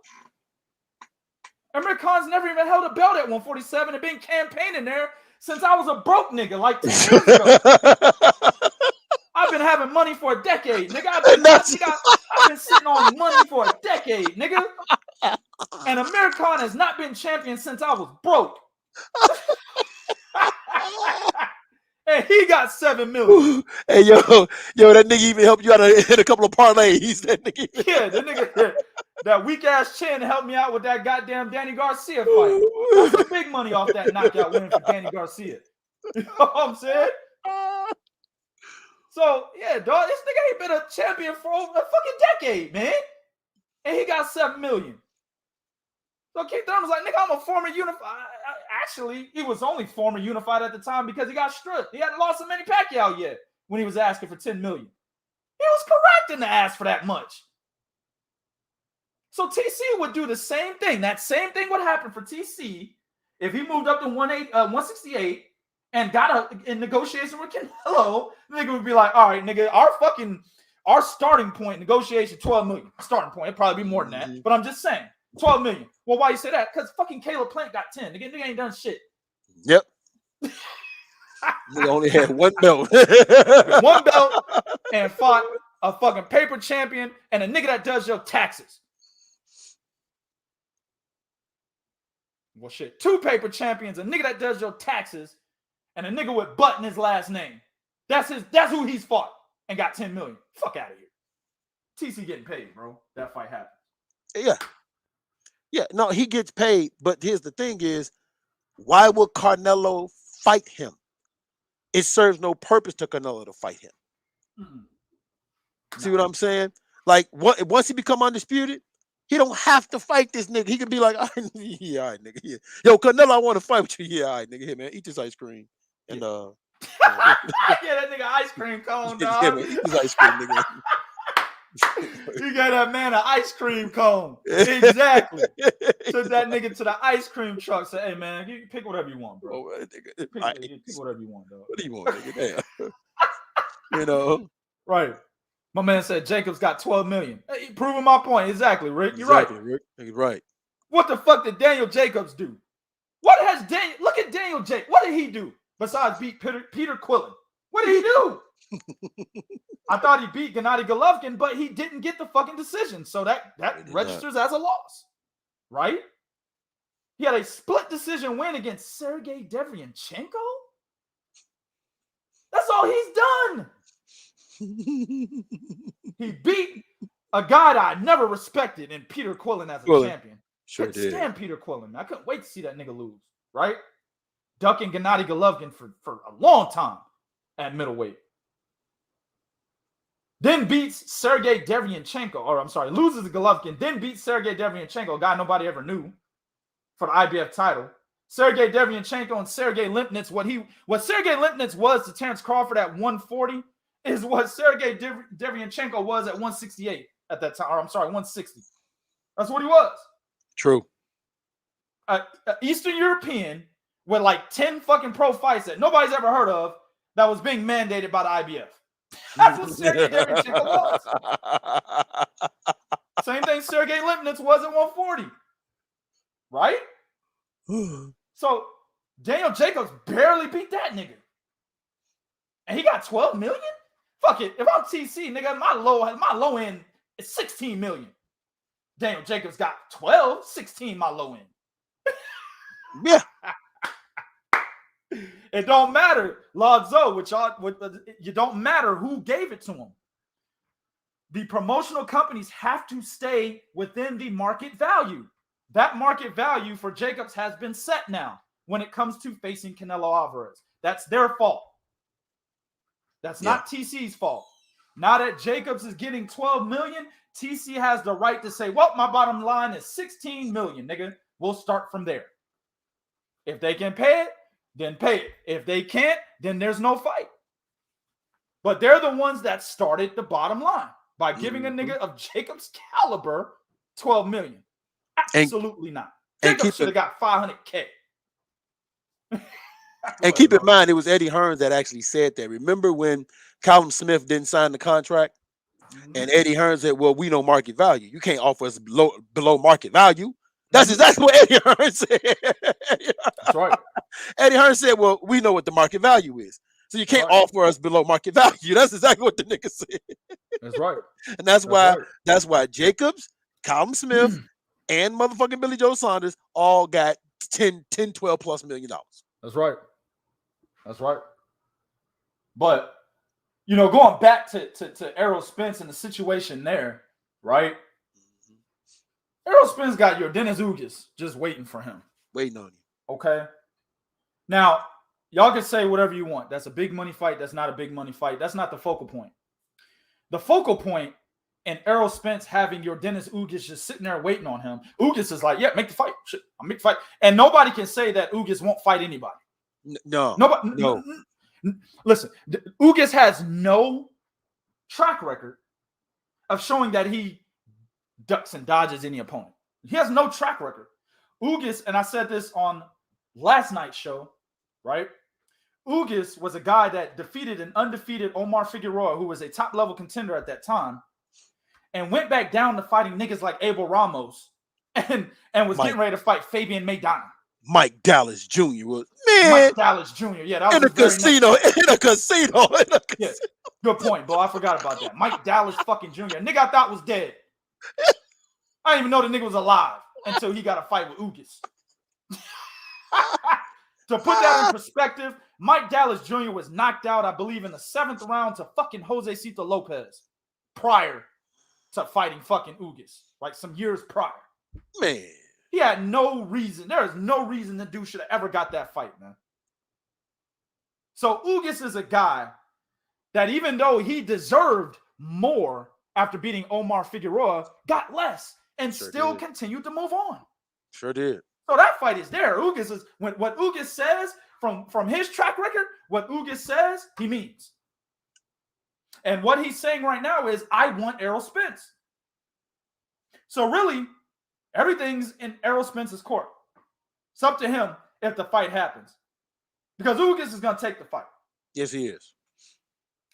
Amir Khan's never even held a belt at 147 and been campaigning there since I was a broke nigga like 10 years ago. I've been having money for a decade, nigga. I've been sitting on money for a decade, nigga. And Amir Khan has not been champion since I was broke. And he got $7 million. Hey, yo, that nigga even helped you out in a couple of parlays. That nigga. Yeah, the nigga, that weak ass chin helped me out with that goddamn Danny Garcia fight. That's some big money off that knockout win for Danny Garcia. You know what I'm saying? So, yeah, dog, this nigga ain't been a champion for over a fucking decade, man. And he got $7 million. So Keith Thurman was like, nigga, I'm a former unified. Actually, he was only former unified at the time because he got stripped. He hadn't lost to Manny Pacquiao yet when he was asking for $10 million. He was correct in the ask for that much. So TC would do the same thing. That same thing would happen for TC if he moved up to 168 and got in negotiation with Canelo. The nigga would be like, all right, nigga, our starting point negotiation, 12 million. Starting point, it'd probably be more than that. But I'm just saying, 12 million. Well, why you say that? Because fucking Caleb Plant got 10. Nigga ain't done shit. Yep. He only had one belt. One belt and fought a fucking paper champion and a nigga that does your taxes. Well, shit. 2 paper champions, a nigga that does your taxes, and a nigga with Butt in his last name. That's who he's fought and got 10 million. Fuck out of here. TC getting paid, bro. That fight happened. Yeah. Yeah, no, he gets paid, but here's the thing is, why would Canelo fight him? It serves no purpose to Canelo to fight him. Mm-hmm. See what I'm saying? Like, once he become undisputed, he don't have to fight this nigga. He can be like, yeah, all right, nigga. Yeah. Yo, Canelo, I want to fight with you. Yeah, all right, nigga. Here, man, eat this ice cream. And yeah, that nigga ice cream cone, dog. Yeah, man, eat this ice cream, nigga. You got that man an ice cream cone. Exactly. Took that nigga to the ice cream truck. Say, hey man, you pick whatever you want, bro. Pick whatever you want, dog. What do you want, nigga? Damn. You know. Right. My man said Jacobs got 12 million. Hey, proving my point. Exactly, Rick. You're exactly, right. Rick. You're right. What the fuck did Daniel Jacobs do? What has Daniel? Look at Daniel Jacobs. What did he do besides beat Peter Quillen? What did he do? I thought he beat Gennady Golovkin, but he didn't get the fucking decision. So that registers as a loss, right? He had a split decision win against Sergey Devryanchenko. That's all he's done. He beat a guy that I never respected in Peter Quillen as a champion. Sure couldn't stand Peter Quillen. I couldn't wait to see that nigga lose, right? Ducking Gennady Golovkin for a long time at middleweight. Then beats Sergey Derevyanchenko, loses to Golovkin, then beats Sergey Derevyanchenko, a guy nobody ever knew, for the IBF title. Sergey Derevyanchenko and Sergey Lipnitz, what Sergey Lipnitz was to Terence Crawford at 140 is what Sergey Derevyanchenko was at 168 at that time. 160. That's what he was. True. Eastern European with like 10 fucking pro fights that nobody's ever heard of that was being mandated by the IBF. That's what Sergey Derevyanchenko was. Same thing Sergey Lipnitz was at 140. Right? So Daniel Jacobs barely beat that nigga. And he got 12 million? Fuck it. If I'm TC, nigga, my low end is 16 million. Daniel Jacobs got 12, 16 my low end. Yeah. It don't matter, Lodzo, you don't matter who gave it to him. The promotional companies have to stay within the market value. That market value for Jacobs has been set now when it comes to facing Canelo Alvarez. That's their fault. That's not TC's fault. Now that Jacobs is getting 12 million, TC has the right to say, well, my bottom line is 16 million, nigga. We'll start from there. If they can pay it, then pay it. If they can't, then there's no fight. But they're the ones that started the bottom line by giving a nigga of Jacobs' caliber 12 million. Absolutely not. Jacobs should have got 500K. And keep in mind, it was Eddie Hearns that actually said that. Remember when Callum Smith didn't sign the contract? And Eddie Hearns said, well, we know market value. You can't offer us below market value. That's exactly what Eddie Hearns said. That's right. Eddie Hearns said, well, we know what the market value is. So you can't offer us below market value. That's exactly what the nigga said. That's right. And that's why Jacobs, Callum Smith, and motherfucking Billy Joe Saunders all got 10, 12 plus $1 million. That's right. That's right. But, going back to Errol Spence and the situation there, right? Errol Spence got Yordenis Ugas just waiting for him. Waiting on you. Okay? Now, y'all can say whatever you want. That's a big money fight. That's not a big money fight. That's not the focal point. The focal point in Errol Spence having Yordenis Ugas just sitting there waiting on him. Ugas is like, yeah, make the fight. Shit, I'll make the fight. And nobody can say that Ugas won't fight anybody. No. Nobody. No. Listen, Ugas has no track record of showing that he ducks and dodges any opponent. He has no track record. Ugas, and I said this on last night's show, right? Ugas was a guy that defeated an undefeated Omar Figueroa, who was a top-level contender at that time, and went back down to fighting niggas like Abel Ramos and was getting ready to fight Fabian Maidana. Mike Dallas Jr. was, Mike Dallas Jr. Yeah, that was in a casino. Yeah, good point, bro. I forgot about that. Mike Dallas fucking Jr. Nigga I thought was dead. I didn't even know the nigga was alive until he got a fight with Ugas. To put that in perspective, Mike Dallas Jr. was knocked out, I believe, in the 7th round to fucking Jose Cito Lopez prior to fighting fucking Ugas, like some years prior. Man. He had no reason. There is no reason the dude should have ever got that fight, man. So Ugas is a guy that even though he deserved more after beating Omar Figueroa, got less and still continued to move on. Sure did. So that fight is there. Ugas is what Ugas says from his track record, what Ugas says, he means. And what he's saying right now is, I want Errol Spence. So really, everything's in Errol Spence's court. It's up to him if the fight happens. Because Ugas is going to take the fight. Yes, he is.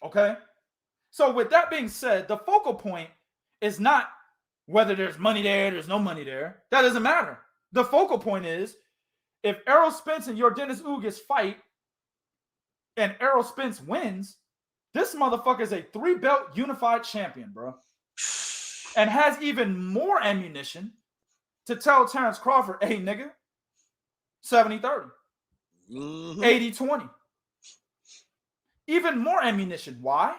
Okay? So with that being said, the focal point is not whether there's money there's no money there. That doesn't matter. The focal point is, if Errol Spence and Yordenis Ugas fight and Errol Spence wins, this motherfucker is a 3-belt unified champion, bro. And has even more ammunition to tell Terence Crawford, hey, nigga, 70-30, 80-20. Even more ammunition. Why?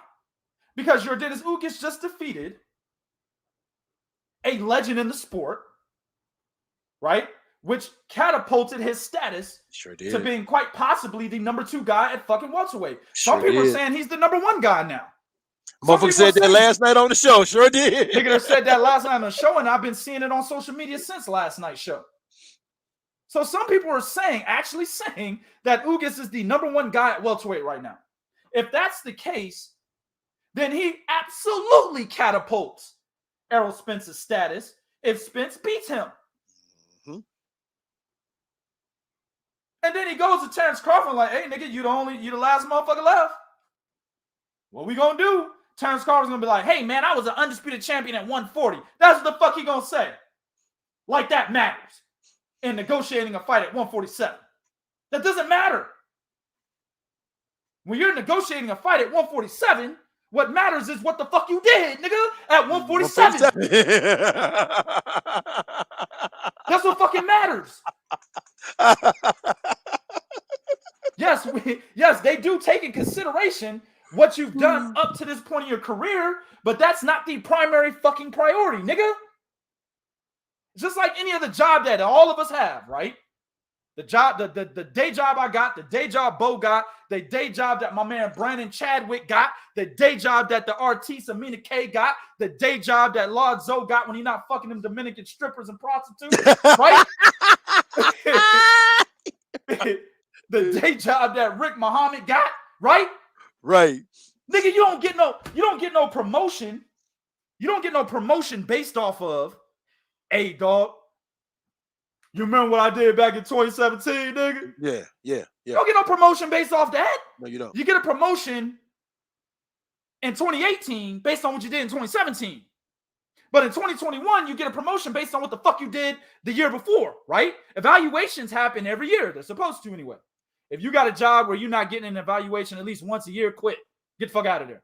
Because Yordenis Ugas just defeated a legend in the sport, right? which catapulted his status to being quite possibly the number 2 guy at fucking welterweight. Some people are saying he's the number 1 guy now. Motherfucker said that last night on the show. Sure did. Nigga said that last night on the show, and I've been seeing it on social media since last night's show. So some people are actually saying that Ugas is the number 1 guy at welterweight right now. If that's the case, then he absolutely catapults Errol Spence's status if Spence beats him. Mm-hmm. And then he goes to Terence Crawford like, hey, nigga, you the last motherfucker left. What we gonna do? Terence Crawford's gonna be like, hey, man, I was an undisputed champion at 140. That's what the fuck he gonna say. Like that matters in negotiating a fight at 147. That doesn't matter. When you're negotiating a fight at 147, what matters is what the fuck you did, nigga, at 147. That's what fucking matters. Yes, they do take in consideration what you've done up to this point in your career, but that's not the primary fucking priority, nigga. Just like any other job that all of us have, right? The job, the day job I got, the day job Bo got, the day job that my man Brandon Chadwick got, the day job that the artiste Amina K got, the day job that Lord Zoe got when he not fucking them Dominican strippers and prostitutes, right? The day job that Rick Muhammad got, right? Right. Nigga, you don't get no promotion. You don't get no promotion based off of, hey, dog, you remember what I did back in 2017, nigga? Yeah. You don't get no promotion based off that. No, you don't. You get a promotion in 2018 based on what you did in 2017. But in 2021, you get a promotion based on what the fuck you did the year before, right? Evaluations happen every year. They're supposed to anyway. If you got a job where you're not getting an evaluation at least once a year, quit. Get the fuck out of there.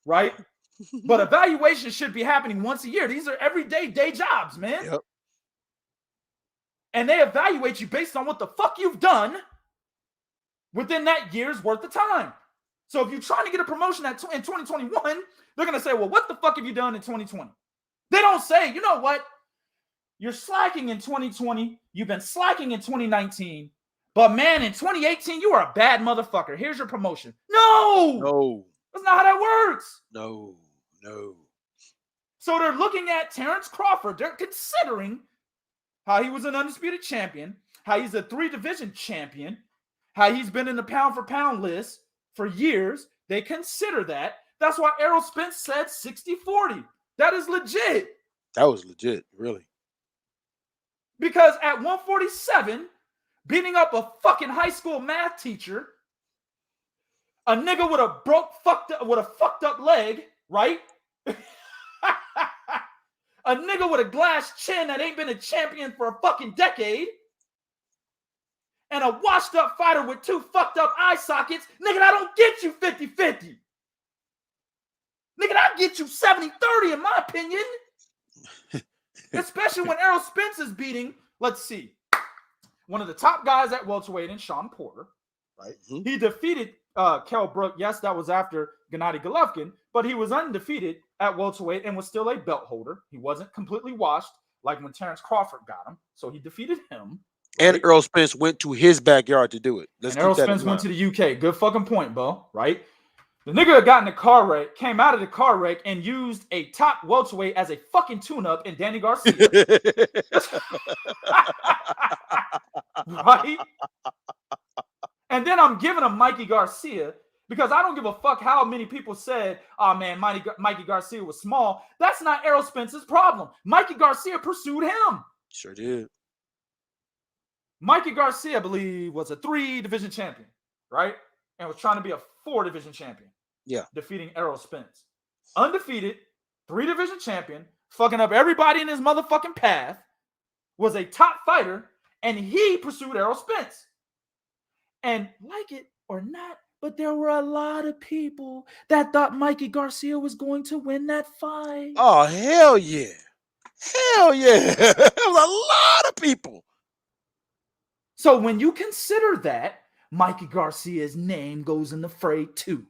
Right? But evaluations should be happening once a year. These are everyday day jobs, man. Yep. And they evaluate you based on what the fuck you've done within that year's worth of time. So if you're trying to get a promotion in 2021, they're going to say, well, what the fuck have you done in 2020? They don't say, you know what? You're slacking in 2020. You've been slacking in 2019. But man, in 2018, you are a bad motherfucker. Here's your promotion. No. That's not how that works. No. So they're looking at Terence Crawford. They're considering how he was an undisputed champion, how he's a 3-division champion, how he's been in the pound-for-pound list for years. They consider that. That's why Errol Spence said 60-40. That is legit. That was legit, really. Because at 147, beating up a fucking high school math teacher, a nigga with a fucked up leg, right? A nigga with a glass chin that ain't been a champion for a fucking decade, and a washed up fighter with 2 fucked up eye sockets, nigga, I don't get you 50-50. Nigga, I get you 70-30 in my opinion. Especially when Errol Spence is beating, let's see, one of the top guys at welterweight in Shawn Porter, right? Mm-hmm. He defeated Kell Brook. Yes, that was after Gennady Golovkin, but he was undefeated at welterweight and was still a belt holder. He wasn't completely washed like when Terence Crawford got him, so he defeated him. Right? And Errol Spence went to his backyard to do it. Errol Spence went to the UK. Good fucking point, Bo, right? The nigga got in the car wreck, came out of the car wreck, and used a top welterweight as a fucking tune-up in Danny Garcia. Right? And then I'm giving him Mikey Garcia because I don't give a fuck how many people said, oh man, Mikey Garcia was small. That's not Errol Spence's problem. Mikey Garcia pursued him. Sure did. Mikey Garcia, I believe, was a 3-division champion, right? And was trying to be a 4-division champion. Yeah. Defeating Errol Spence. Undefeated, 3-division champion, fucking up everybody in his motherfucking path, was a top fighter, and he pursued Errol Spence. And like it or not, but there were a lot of people that thought Mikey Garcia was going to win that fight. Oh, hell yeah. Hell yeah. There was a lot of people. So when you consider that, Mikey Garcia's name goes in the fray too.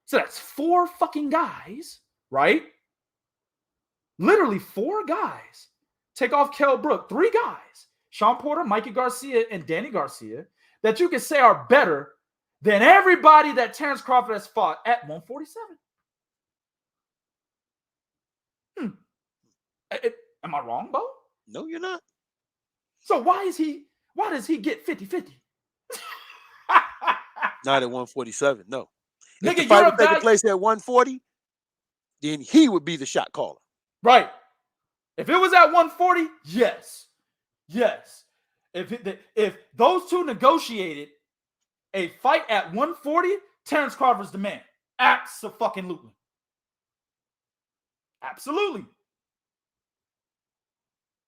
So that's 4 fucking guys, right? Literally 4 guys take off Kell Brook, 3 guys, Shawn Porter, Mikey Garcia, and Danny Garcia, that you can say are better than everybody that Terence Crawford has fought at 147. Am I wrong, Bo? No, you're not. So why does he get 50-50? Not at 147, no. If Nigga, the fight was taking place at 140, then he would be the shot caller. Right. If it was at 140, yes. Yes. If those two negotiated a fight at 140, Terence Crawford's the man. Abso-fucking-lutely. Absolutely.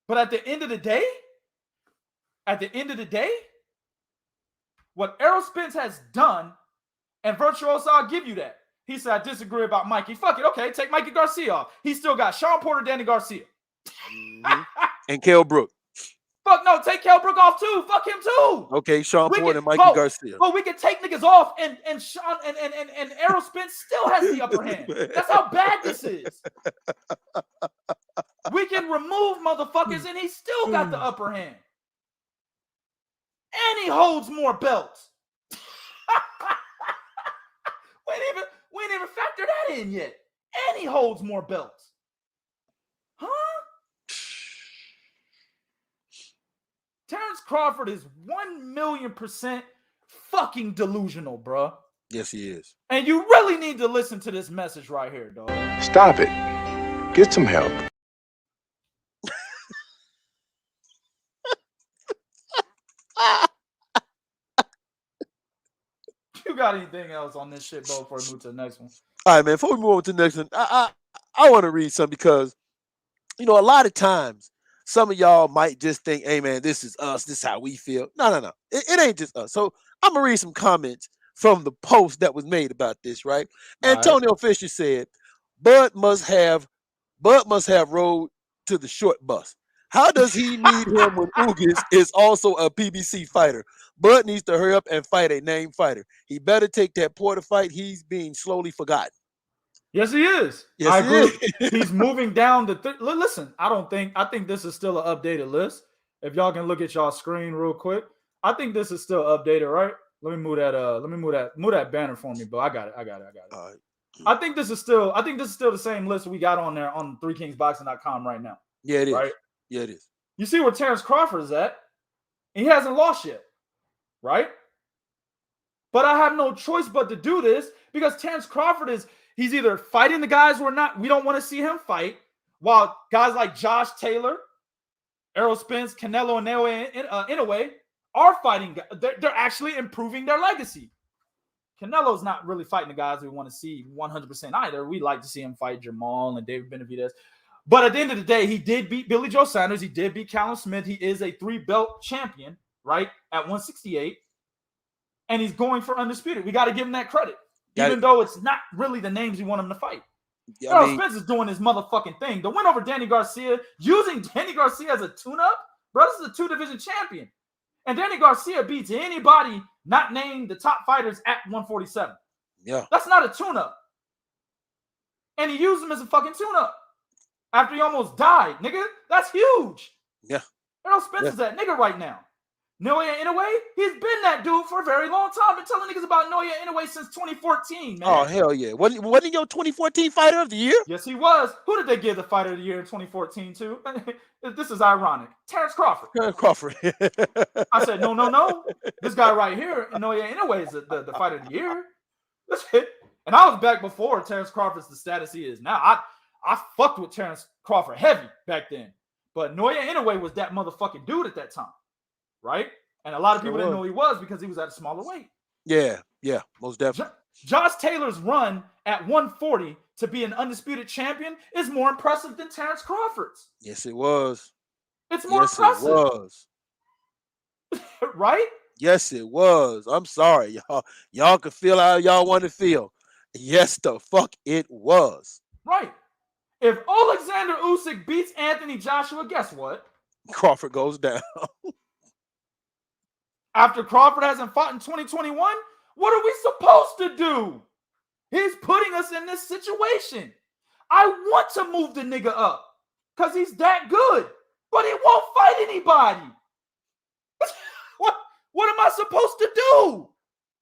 But at the end of the day, what Errol Spence has done, and Virtuoso, I'll give you that. He said, I disagree about Mikey. Fuck it. Okay, take Mikey Garcia off. He still got Shawn Porter, Danny Garcia. And Kell Brook. Fuck no, take Kell Brook off too. Fuck him too. Okay, Shawn Porter and Mikey Garcia. But we can take niggas off and Shawn and Errol Spence still has the upper hand. That's how bad this is. We can remove motherfuckers and he still got the upper hand. And he holds more belts. We ain't even factored that in yet. And he holds more belts. Huh? Terence Crawford is 1,000,000% fucking delusional, bro. Yes, he is. And you really need to listen to this message right here, dog. Stop it. Get some help. You got anything else on this shit, bro, before we move to the next one? All right, man. Before we move on to the next one, I want to read something because, a lot of times some of y'all might just think, hey, man, this is us. This is how we feel. No. It ain't just us. So I'm going to read some comments from the post that was made about this, right? Antonio Fisher said, Bud must have rode to the short bus. How does he need him when Ugas is also a PBC fighter? Bud needs to hurry up and fight a named fighter. He better take that Porter fight. He's being slowly forgotten. Yes, he is. Yes, I agree. He's moving down the listen, I think this is still an updated list. If y'all can look at y'all screen real quick. I think this is still updated, right? Let me move that banner for me, bro. I got it. All right. I think this is still the same list we got on there on 3kingsboxing.com right now. Yeah, it is. Right? Yeah, it is. You see where Terence Crawford is at? He hasn't lost yet, right? But I have no choice but to do this because Terence Crawford he's either fighting the guys we don't want to see him fight, while guys like Josh Taylor, Errol Spence, Canelo, and Inoue are fighting. They're actually improving their legacy. Canelo's not really fighting the guys we want to see 100% either. We like to see him fight Jamal and David Benavidez. But at the end of the day, he did beat Billy Joe Sanders. He did beat Callum Smith. He is a 3-belt champion, right, at 168. And he's going for Undisputed. We got to give him that credit, even though it's not really the names you want him to fight. Errol Spence is doing his motherfucking thing. The win over Danny Garcia, using Danny Garcia as a tune-up, bro, this is a 2-division champion. And Danny Garcia beats anybody not named the top fighters at 147. Yeah. That's not a tune-up. And he used him as a fucking tune-up after he almost died, nigga. That's huge. Yeah. Errol Spence is that nigga right now. Naoya Inoue, he's been that dude for a very long time. I've been telling niggas about Naoya Inoue since 2014, man. Oh, hell yeah. Wasn't he your 2014 Fighter of the Year? Yes, he was. Who did they give the Fighter of the Year in 2014 to? This is ironic. Terence Crawford. Terence Crawford. I said, no. This guy right here, Naoya Inoue, is the Fighter of the Year. And I was back before Terence Crawford's the status he is now. I fucked with Terence Crawford heavy back then. But Naoya Inoue was that motherfucking dude at that time. Right? And a lot of people didn't know who he was because he was at a smaller weight. Yeah, most definitely. Josh Taylor's run at 140 to be an undisputed champion is more impressive than Terence Crawford's. Yes, it was. It's more impressive. It was. Right? Yes, it was. I'm sorry, y'all. Y'all can feel how y'all want to feel. Yes, the fuck it was. Right. If Alexander Usyk beats Anthony Joshua, guess what? Crawford goes down. After Crawford hasn't fought in 2021, what are we supposed to do? He's putting us in this situation. I want to move the nigga up because he's that good. but he won't fight anybody. What am I supposed to do?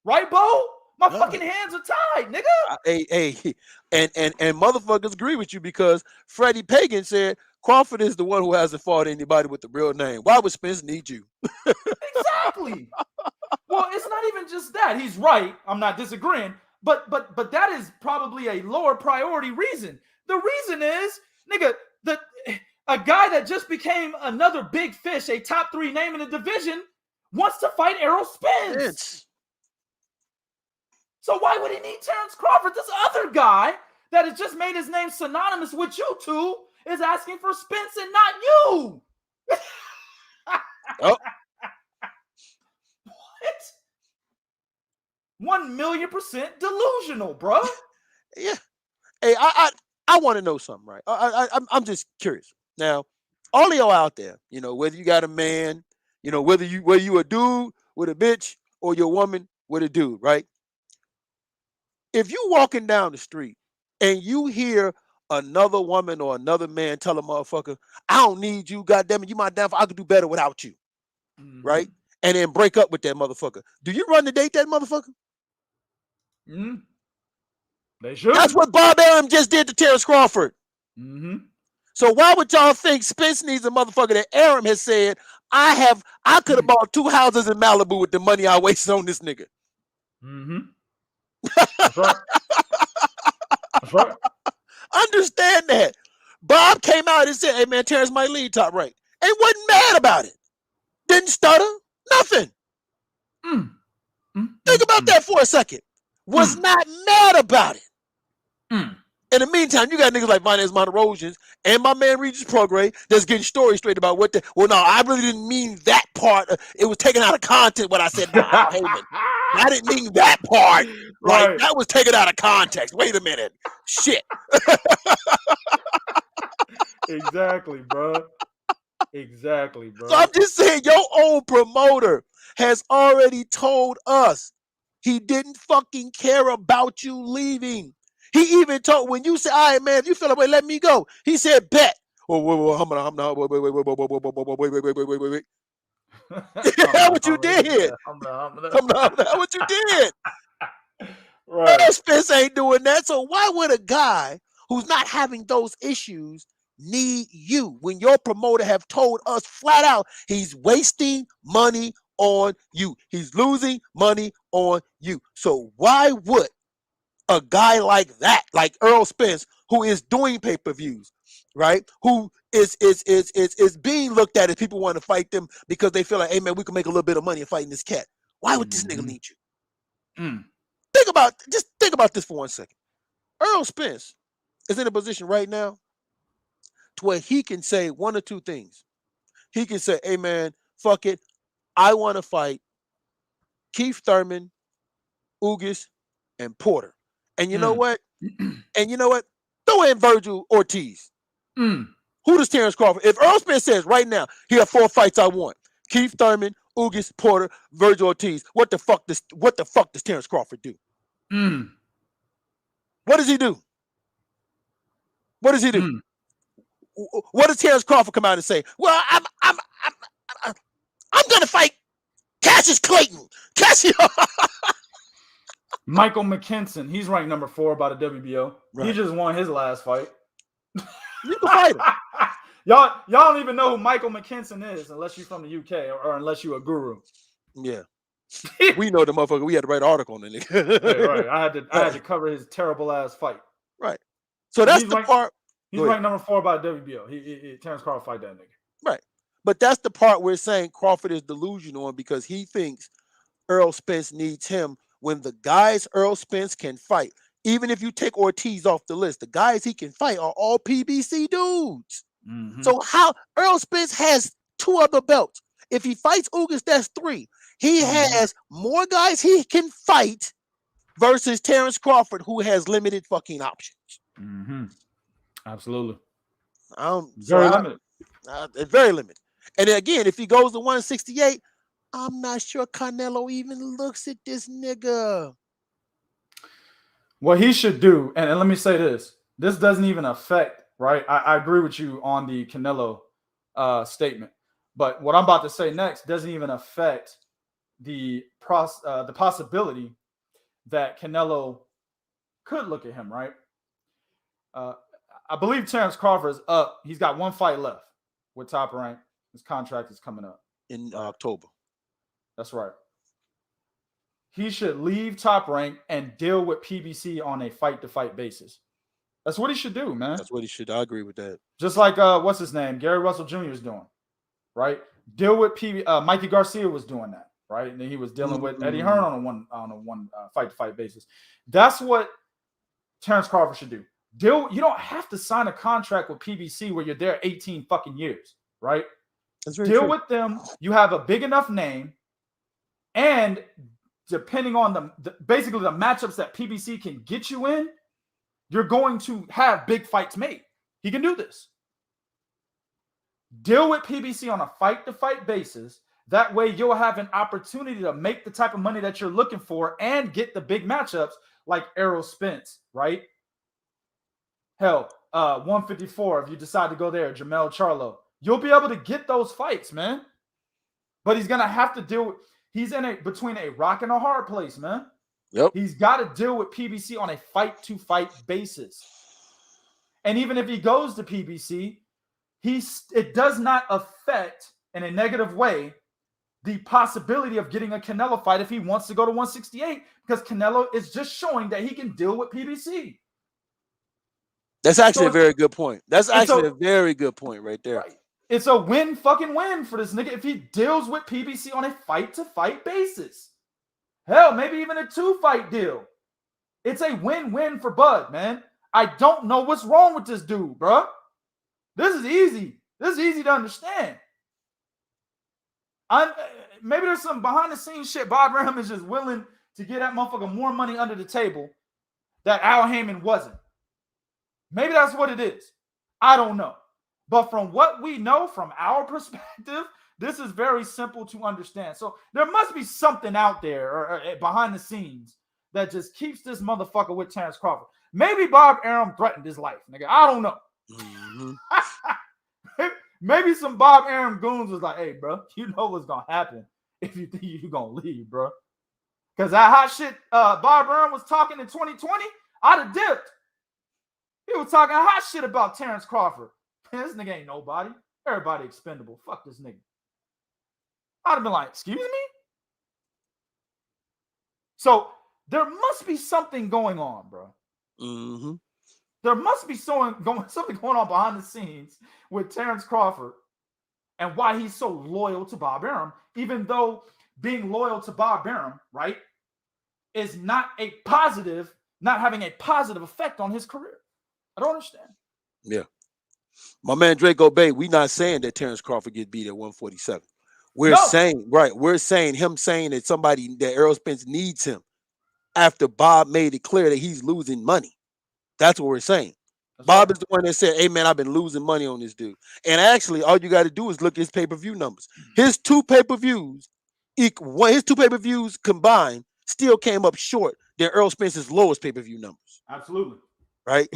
Right, Bo? My fucking hands are tied, nigga. Hey, and motherfuckers agree with you because Freddie Pagan said Crawford is the one who hasn't fought anybody with the real name. Why would Spence need you? Exactly. Well, it's not even just that. He's right. I'm not disagreeing. But that is probably a lower priority reason. The reason is, nigga, a guy that just became another big fish, a top 3 name in the division, wants to fight Errol Spence. So why would he need Terence Crawford? This other guy that has just made his name synonymous with you two is asking for Spence and not you. Oh. What? 1,000,000% delusional, bro. Yeah. Hey, I want to know something, right? I'm just curious. Now, all of y'all out there, you know, whether you got a man, you know, whether you a dude with a bitch or you're a woman with a dude, right? If you walking down the street and you hear another woman or another man tell a motherfucker, I don't need you, goddamn it, you my damn, I could do better without you, right? And then break up with that motherfucker. Do you run to date that motherfucker? They should. That's what Bob Arum just did to Terence Crawford. So why would y'all think Spence needs a motherfucker that Arum has said, I could have bought 2 houses in Malibu with the money I wasted on this nigga? That's right. That's right. Understand that. Bob came out and said, hey man, Terence might lead top rank. And wasn't mad about it. Didn't stutter. Nothing. Think about that for a second. Was not mad about it. In the meantime, you got niggas like Finance Monterosians and my man Regis Prograde that's getting stories straight about what well, no, I really didn't mean that part. It was taken out of context what I said about Al Heyman. I didn't mean that part. Right. Like, that was taken out of context. Wait a minute. Shit. Exactly, bro. Exactly, bro. So I'm just saying, your old promoter has already told us he didn't fucking care about you leaving. He even told, when you said, all right, man, if you feel like, let me go. He said, bet. Wait. That's what you did. That's what you did. Right. Spence ain't doing that. So why would a guy who's not having those issues need you when your promoter have told us flat out he's wasting money on you? He's losing money on you. So why would a guy like that, like Errol Spence, who is doing pay-per-views, right? Who is being looked at as people want to fight them because they feel like, hey man, we can make a little bit of money fighting this cat. Why would this nigga need you? Think about this for 1 second. Errol Spence is in a position right now to where he can say one or two things. He can say, hey man, fuck it. I want to fight Keith Thurman, Ugas, and Porter. And you know what? And you know what? Throw in Virgil Ortiz. Who does Terence Crawford? If Errol Spence says right now, here are 4 fights I want: Keith Thurman, Ugas, Porter, Virgil Ortiz. What the fuck does Terence Crawford do? What does he do? What does he do? What does Terence Crawford come out and say? Well, I'm gonna fight Cassius Clayton. Michael McKinson, he's ranked number 4 by the WBO. Right. He just won his last fight. You can fight him. Y'all don't even know who Michael McKinson is unless you're from the UK or unless you're a guru. Yeah. We know the motherfucker. We had to write an article on it. Right. I had to cover his terrible ass fight. Right. So that's the part. He's ranked number 4 by the WBO. Terence Crawford fight that nigga. Right. But that's the part we're saying Crawford is delusional on because he thinks Errol Spence needs him when the guys Errol Spence can fight, even if you take Ortiz off the list, the guys he can fight are all PBC dudes. So how Errol Spence has 2 other belts. If he fights Ugas, that's 3. He has more guys he can fight versus Terence Crawford, who has limited fucking options. Absolutely. Very limited. Very limited. And again, if he goes to 168, I'm not sure Canelo even looks at this nigga. What he should do, and let me say this doesn't even affect, right? I agree with you on the Canelo statement. But what I'm about to say next doesn't even affect the possibility that Canelo could look at him, right? I believe Terence Crawford is up. He's got one fight left with Top Rank. His contract is coming up in October. That's right. He should leave Top Rank and deal with PBC on a fight-to-fight basis. That's what he should do, man. That's what he should. I agree with that. Just like what's his name, Gary Russell Jr. is doing, right? Deal with Mikey Garcia was doing that, right? And then he was dealing with Eddie Hearn on a one fight-to-fight basis. That's what Terence Crawford should do. You don't have to sign a contract with PBC where you're there 18 fucking years, right? That's very Deal true. with them. You have a big enough name, and depending on basically the matchups that PBC can get you in, you're going to have big fights made. He can do this. Deal with PBC on a fight-to-fight basis. That way you'll have an opportunity to make the type of money that you're looking for and get the big matchups like Errol Spence, right? Hell, 154, if you decide to go there, Jermell Charlo. You'll be able to get those fights, man. But he's going to have to deal with, he's in between a rock and a hard place, man. Yep. He's got to deal with PBC on a fight-to-fight basis. And even if he goes to PBC, it does not affect in a negative way the possibility of getting a Canelo fight if he wants to go to 168, because Canelo is just showing that he can deal with PBC. That's actually a very good point. That's actually a very good point right there. Right. It's a win for this nigga if he deals with PBC on a fight-to-fight basis. Hell, maybe even a 2-fight deal. It's a win-win for Bud, man. I don't know what's wrong with this dude, bro. This is easy. This is easy to understand. Maybe there's some behind-the-scenes shit. Bob Graham is just willing to get that motherfucker more money under the table that Al Heyman wasn't. Maybe that's what it is. I don't know. But from what we know from our perspective, this is very simple to understand. So there must be something out there or behind the scenes that just keeps this motherfucker with Terence Crawford. Maybe Bob Arum threatened his life, nigga. I don't know. Mm-hmm. Maybe some Bob Arum goons was like, hey, bro, you know what's going to happen if you think you're going to leave, bro. Because that hot shit Bob Arum was talking in 2020, I'd have dipped. He was talking hot shit about Terence Crawford. Man, this nigga ain't nobody. Everybody expendable. Fuck this nigga. I'd have been like, excuse me? So there must be something going on, bro. Mm-hmm. There must be something going on behind the scenes with Terence Crawford and why he's so loyal to Bob Arum, even though being loyal to Bob Arum, right, is not having a positive effect on his career. I don't understand. Yeah. My man Draco Bay, we not saying that Terence Crawford get beat at 147. We're saying that that Errol Spence needs him after Bob made it clear that he's losing money. That's what we're saying. Bob is the one that said, hey man, I've been losing money on this dude. And actually, all you got to do is look at his pay-per-view numbers. His two pay-per-views combined still came up short than Errol Spence's lowest pay-per-view numbers. Absolutely. Right?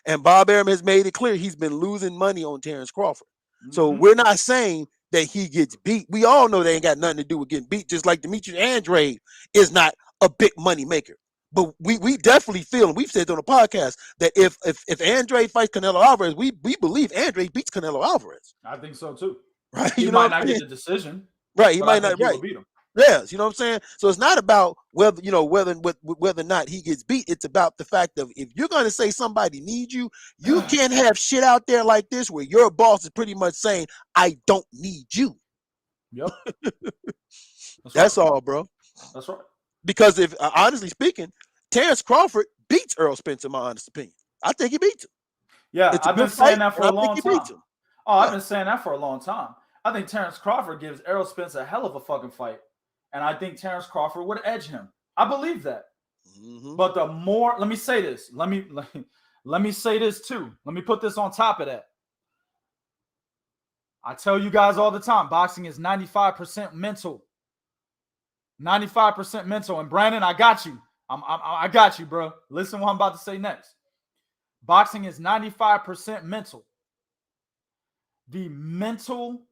And Bob Arum has made it clear he's been losing money on Terence Crawford. Mm-hmm. So we're not saying that he gets beat. We all know they ain't got nothing to do with getting beat, just like Demetrius Andrade is not a big money maker. But we definitely feel, and we've said on the podcast, that if Andrade fights Canelo Alvarez, we believe Andrade beats Canelo Alvarez. I think so too. Right? He might not get the decision. Right. He might not beat him. Yes, you know what I'm saying? So it's not about whether or not he gets beat. It's about the fact of if you're going to say somebody needs you, you can't have shit out there like this where your boss is pretty much saying, I don't need you. Yep. That's all, bro. That's right. Because if, honestly speaking, Terence Crawford beats Errol Spence, in my honest opinion. I think he beats him. Yeah, I've been saying that for a long time. I've been saying that for a long time. I think Terence Crawford gives Errol Spence a hell of a fucking fight. And I think Terence Crawford would edge him. I believe that. Mm-hmm. But the more, let me say this. Let me say this too. Let me put this on top of that. I tell you guys all the time, boxing is 95% mental. 95% mental. And Brandon, I got you. I got you, bro. Listen what I'm about to say next. Boxing is 95% mental. the mental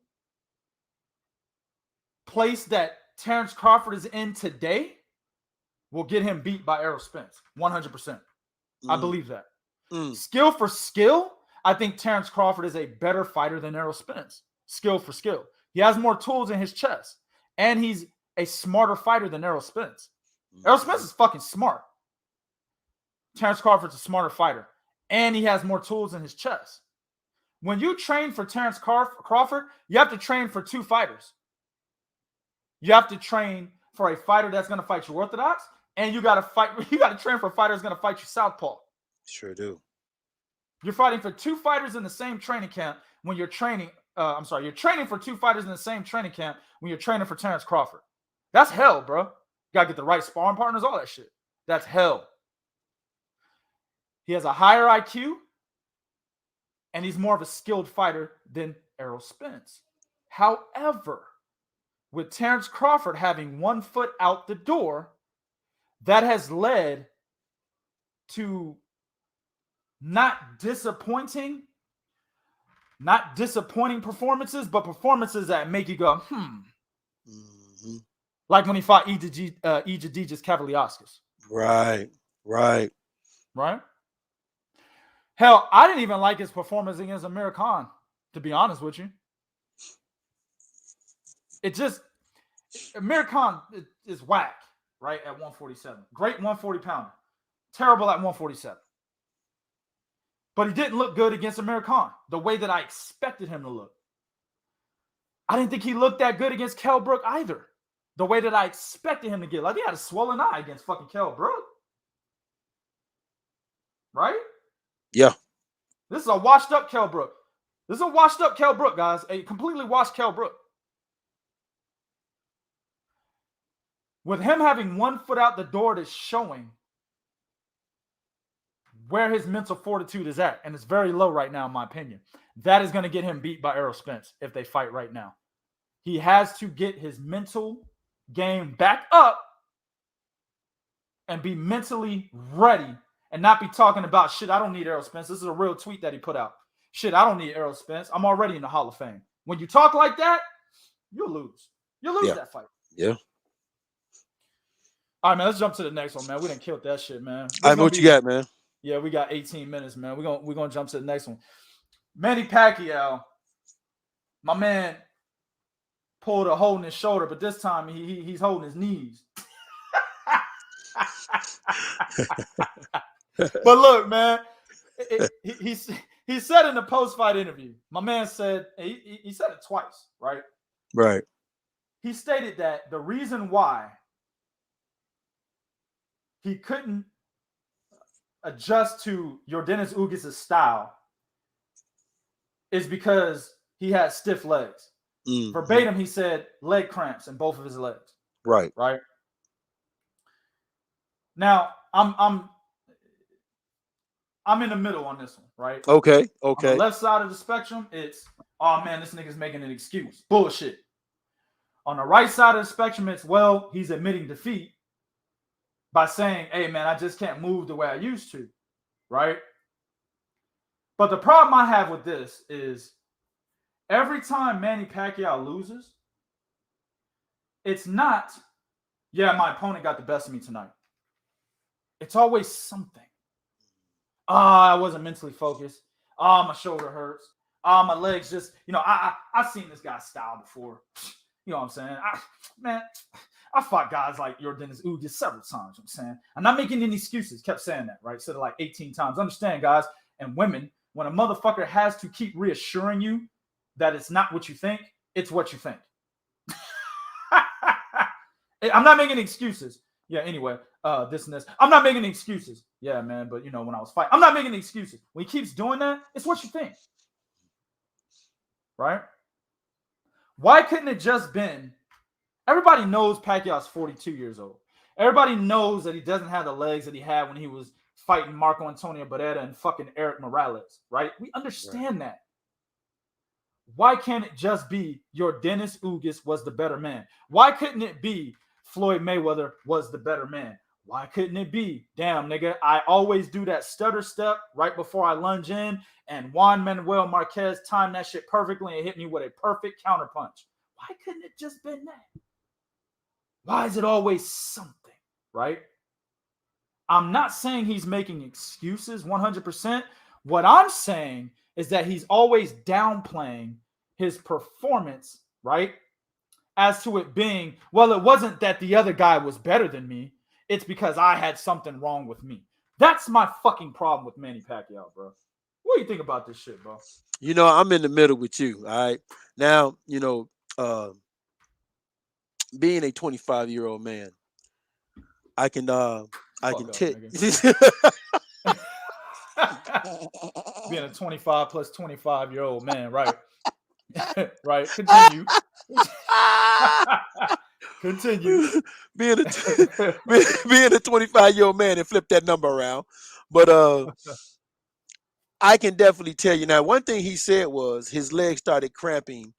place that Terence Crawford is in today will get him beat by Errol Spence. 100%. I believe that. Skill for skill, I think Terence Crawford is a better fighter than Errol Spence. Skill for skill. He has more tools in his chest. And he's a smarter fighter than Errol Spence. Errol Spence is fucking smart. Terence Crawford's a smarter fighter. And he has more tools in his chest. When you train for Terence Crawford, you have to train for two fighters. You have to train for a fighter that's going to fight you orthodox, and you got to train for a fighter that's going to fight you southpaw. Sure do. You're fighting for two fighters in the same training camp when you're training. You're training for two fighters in the same training camp when you're training for Terence Crawford. That's hell, bro. You got to get the right sparring partners, all that shit. That's hell. He has a higher IQ, and he's more of a skilled fighter than Errol Spence. However, with Terence Crawford having 1 foot out the door, that has led to not disappointing performances, but performances that make you go, Mm-hmm. Like when he fought Egidijus Kavaliauskas. Right. Hell, I didn't even like his performance against Amir Khan, to be honest with you. Amir Khan is whack, right, at 147. Great 140 pounder. Terrible at 147. But he didn't look good against Amir Khan the way that I expected him to look. I didn't think he looked that good against Kell Brook either, the way that I expected him to get. Like, he had a swollen eye against fucking Kell Brook. Right? Yeah. This is a washed up Kell Brook. Guys. A completely washed Kell Brook. With him having 1 foot out the door, that's showing where his mental fortitude is at. And it's very low right now, in my opinion. That is going to get him beat by Errol Spence if they fight right now. He has to get his mental game back up and be mentally ready and not be talking about, shit, I don't need Errol Spence. This is a real tweet that he put out. Shit, I don't need Errol Spence. I'm already in the Hall of Fame. When you talk like that, you'll lose. You'll lose that fight. Yeah. All right, man, let's jump to the next one, man. We done killed that shit, man. All right, what you got, man? Yeah, we got 18 minutes, man. We're gonna jump to the next one. Manny Pacquiao, my man pulled a hole in his shoulder, but this time he's holding his knees. But look, man, he said in the post-fight interview, my man said, he said it twice, right? Right. He stated that the reason why he couldn't adjust to Yordenis Ugas' style is because he had stiff legs. Mm-hmm. Verbatim, he said leg cramps in both of his legs. Right. Now, I'm in the middle on this one, right? Okay. On the left side of the spectrum, it's, oh man, this nigga's making an excuse. Bullshit. On the right side of the spectrum, it's, well, he's admitting defeat by saying, hey man, I just can't move the way I used to, right? But the problem I have with this is every time Manny Pacquiao loses, it's not, yeah, my opponent got the best of me tonight. It's always something. I wasn't mentally focused. My shoulder hurts. My legs just, I've seen this guy's style before. You know what I'm saying? I fought guys like Yordenis Ugas several times. You know what I'm saying? I'm not making any excuses. Kept saying that, right? Said it like 18 times. Understand, guys, and women, when a motherfucker has to keep reassuring you that it's not what you think, it's what you think. I'm not making excuses. Yeah, anyway, this and this. I'm not making excuses. Yeah, man, but when I was fighting, I'm not making excuses. When he keeps doing that, it's what you think. Right? Why couldn't it just been, everybody knows Pacquiao's 42 years old. Everybody knows that he doesn't have the legs that he had when he was fighting Marco Antonio Barrera and fucking Eric Morales, right? We understand that. Why can't it just be Yordenis Ugas was the better man? Why couldn't it be Floyd Mayweather was the better man? Why couldn't it be? Damn, nigga, I always do that stutter step right before I lunge in, and Juan Manuel Marquez timed that shit perfectly and hit me with a perfect counterpunch. Why couldn't it just been that? Why is it always something, right? I'm not saying he's making excuses 100%. What I'm saying is that he's always downplaying his performance, right? As to it being, well, it wasn't that the other guy was better than me. It's because I had something wrong with me. That's my fucking problem with Manny Pacquiao, bro. What do you think about this shit, bro? You know, I'm in the middle with you. All right. Now, you know, being a 25-year-old man, I can tell. Being a 25 plus 25-year-old man, right? Right. Continue. Continue. being a 25-year-old man and flip that number around. But I can definitely tell you now. One thing he said was his legs started cramping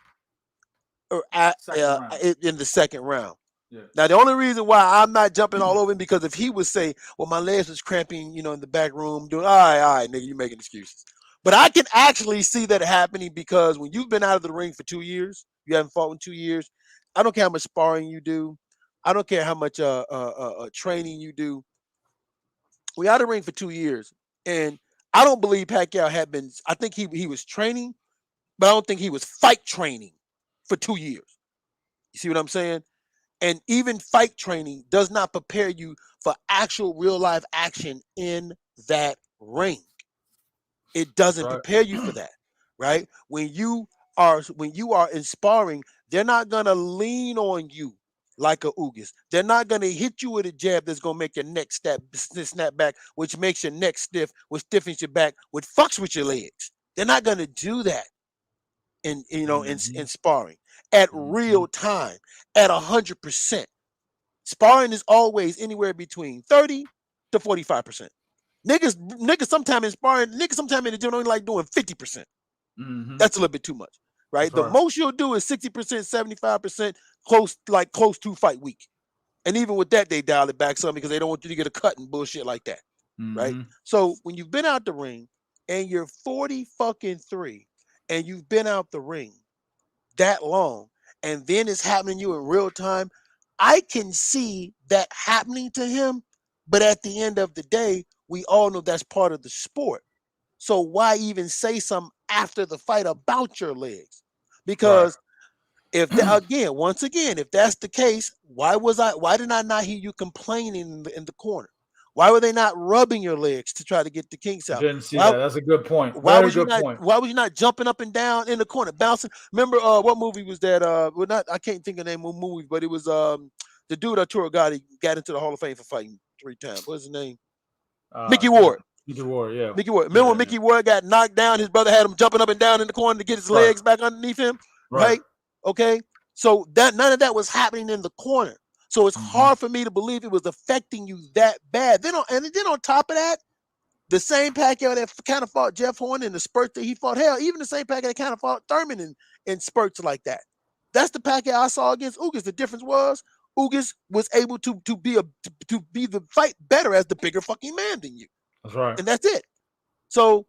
in the second round. Yeah. Now, the only reason why I'm not jumping all over him, because if he would say, well, my legs was cramping, you know, in the back room, doing, all right, nigga, you making excuses. But I can actually see that happening, because when you've been out of the ring for 2 years, you haven't fought in 2 years, I don't care how much sparring you do. I don't care how much training you do. We're out of the ring for 2 years. And I don't believe Pacquiao had been, I think he was training, but I don't think he was fight training for 2 years. You see what I'm saying? And even fight training does not prepare you for actual real life action in that ring. It doesn't prepare you for that, right? When you are in sparring, they're not gonna lean on you like a Ugas. They're not gonna hit you with a jab that's gonna make your neck snap back, which makes your neck stiff, which stiffens your back, which fucks with your legs. They're not gonna do that in sparring at real time at 100%. Sparring is always anywhere between 30 to 45%. Niggas sometimes in sparring, sometimes in the gym only like doing 50%. That's a little bit too much, right? The most you'll do is 60%, 75%, close to fight week. And even with that, they dial it back some because they don't want you to get a cut and bullshit like that, right? So when you've been out the ring and you're 43 and you've been out the ring that long, and then it's happening to you in real time, I can see that happening to him. But at the end of the day, we all know that's part of the sport. So why even say something after the fight about your legs? Because if once again, if that's the case, why did I not hear you complaining in the corner? Why were they not rubbing your legs to try to get the kinks out? Didn't see that. That's a good point. Why was you not jumping up and down in the corner, bouncing? Remember what movie was that? I can't think of the name of the movie, but it was the dude Arturo Gotti got into the Hall of Fame for fighting 3 times. What's his name? Mickey Ward. Mickey Ward, yeah. Mickey Ward. Remember when Mickey Ward got knocked down? His brother had him jumping up and down in the corner to get his legs back underneath him, right? Okay, so that none of that was happening in the corner. So it's hard for me to believe it was affecting you that bad. Then on top of that, the same Pacquiao that kind of fought Jeff Horn in the spurts that he fought, hell, even the same Pacquiao that kind of fought Thurman in spurts like that. That's the Pacquiao I saw against Ugas. The difference was Ugas was able to be the fight better as the bigger fucking man than you. That's right. And that's it. So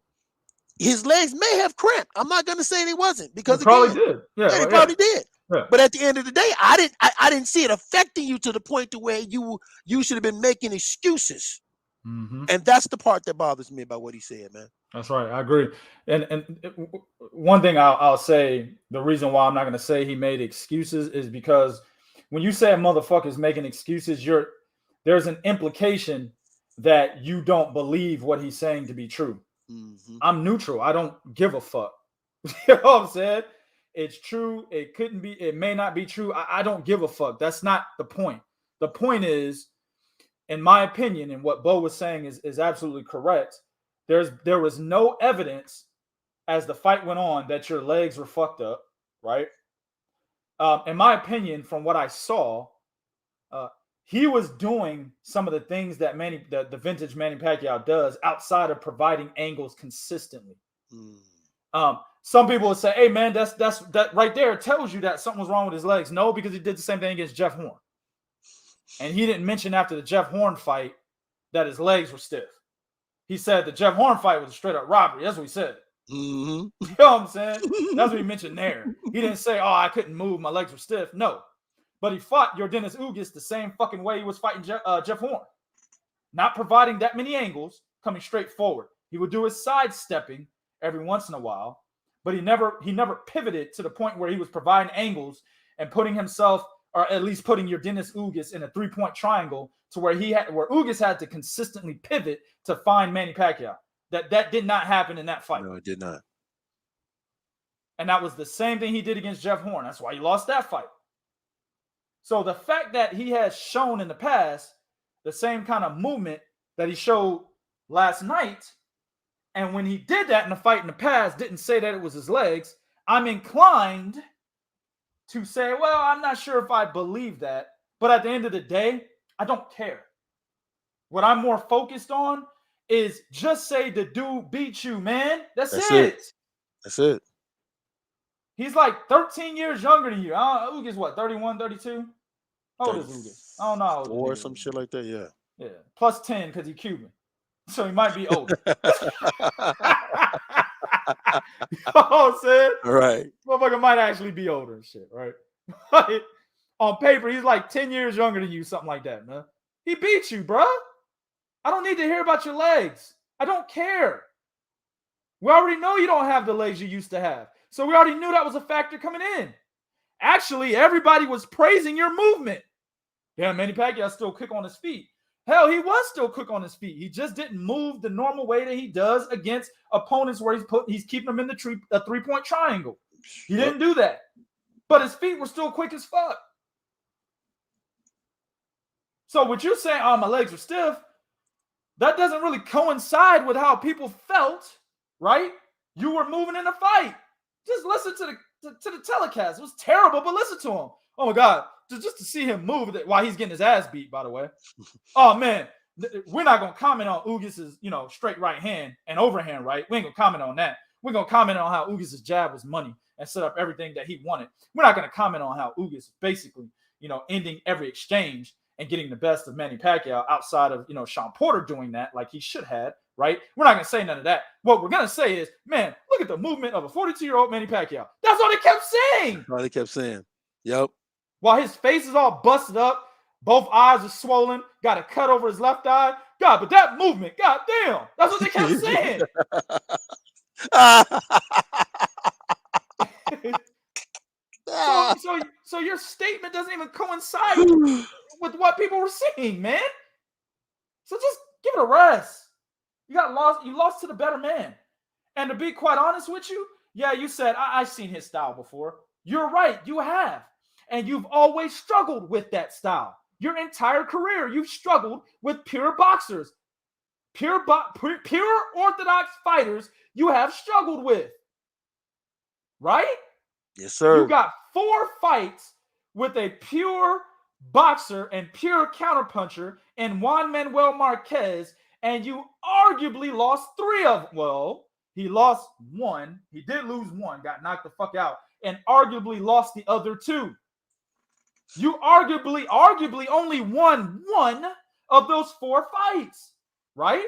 his legs may have cramped. I'm not going to say they wasn't, because they probably did. Yeah, they probably did. Yeah. But at the end of the day, I didn't see it affecting you to the point to where you should have been making excuses. And that's the part that bothers me about what he said, man. That's right. I agree. And one thing I'll say, the reason why I'm not going to say he made excuses is because when you say a motherfucker's making excuses, there's an implication that you don't believe what he's saying to be true. I'm neutral. I don't give a fuck. You know what I'm saying? It's true. It couldn't be. It may not be true. I don't give a fuck. That's not the point. The point is, in my opinion, and what Bo was saying is absolutely correct. There was no evidence as the fight went on that your legs were fucked up, right? In my opinion, from what I saw, he was doing some of the things that the vintage Manny Pacquiao does outside of providing angles consistently. Some people would say, "Hey, man, that right there tells you that something was wrong with his legs." No, because he did the same thing against Jeff Horn. And he didn't mention after the Jeff Horn fight that his legs were stiff. He said the Jeff Horn fight was a straight up robbery. That's what he said. Mm-hmm. You know what I'm saying? That's what he mentioned there. He didn't say, oh, I couldn't move. My legs were stiff. No. But he fought Yordenis Ugas the same fucking way he was fighting Jeff Horn. Not providing that many angles, coming straight forward. He would do his sidestepping every once in a while, but he never pivoted to the point where he was providing angles and putting himself, or at least putting Yordenis Ugas in a 3-point triangle to where Ugas had to consistently pivot to find Manny Pacquiao. That did not happen in that fight. No, it did not. And that was the same thing he did against Jeff Horn. That's why he lost that fight. So the fact that he has shown in the past the same kind of movement that he showed last night, and when he did that in the fight in the past, didn't say that it was his legs, I'm inclined to say, well, I'm not sure if I believe that. But at the end of the day, I don't care. What I'm more focused on is just say the dude beat you, man. That's it. That's it. He's like 13 years younger than you. Ugas what, 31, 32? How old is Ugas? I don't know. Or some shit like that, yeah. Yeah, plus 10 because he's Cuban. So he might be older. You know what I'm saying? Right. Motherfucker might actually be older and shit, right? But on paper, he's like 10 years younger than you, something like that, man. He beat you, bro. I don't need to hear about your legs. I don't care. We already know you don't have the legs you used to have. So we already knew that was a factor coming in. Actually, everybody was praising your movement. Yeah, Manny Pacquiao still quick on his feet. Hell, he was still quick on his feet. He just didn't move the normal way that he does against opponents where he's keeping them in the 3-point triangle. He didn't do that. But his feet were still quick as fuck. So what you're saying, oh, my legs are stiff, that doesn't really coincide with how people felt, right? You were moving in the fight. Just listen to the telecast. It was terrible, but listen to him. Oh my God, just to see him move while he's getting his ass beat, by the way. Oh man, we're not gonna comment on Ugas's, straight right hand and overhand right. We ain't gonna comment on that. We're gonna comment on how Ugas's jab was money and set up everything that he wanted. We're not gonna comment on how Ugas is basically, ending every exchange and getting the best of Manny Pacquiao outside of, Shawn Porter doing that like he should have, right? We're not going to say none of that. What we're going to say is, man, look at the movement of a 42-year-old Manny Pacquiao. That's all they kept saying. That's all they kept saying. Yep. While his face is all busted up, both eyes are swollen, got a cut over his left eye. God, but that movement, God damn, that's what they kept saying. So your statement doesn't even coincide with what people were saying, man. So just give it a rest. You lost to the better man. And to be quite honest with you, yeah, you said, I've seen his style before. You're right, you have. And you've always struggled with that style. Your entire career, you've struggled with pure boxers. Pure orthodox fighters you have struggled with. Right? Yes, sir. You got 4 fights with a pure boxer and pure counterpuncher in Juan Manuel Marquez, and you arguably lost 3 of them. Well, he lost 1. He did lose 1, got knocked the fuck out, and arguably lost the other 2. You arguably only won 1 of those 4 fights, right?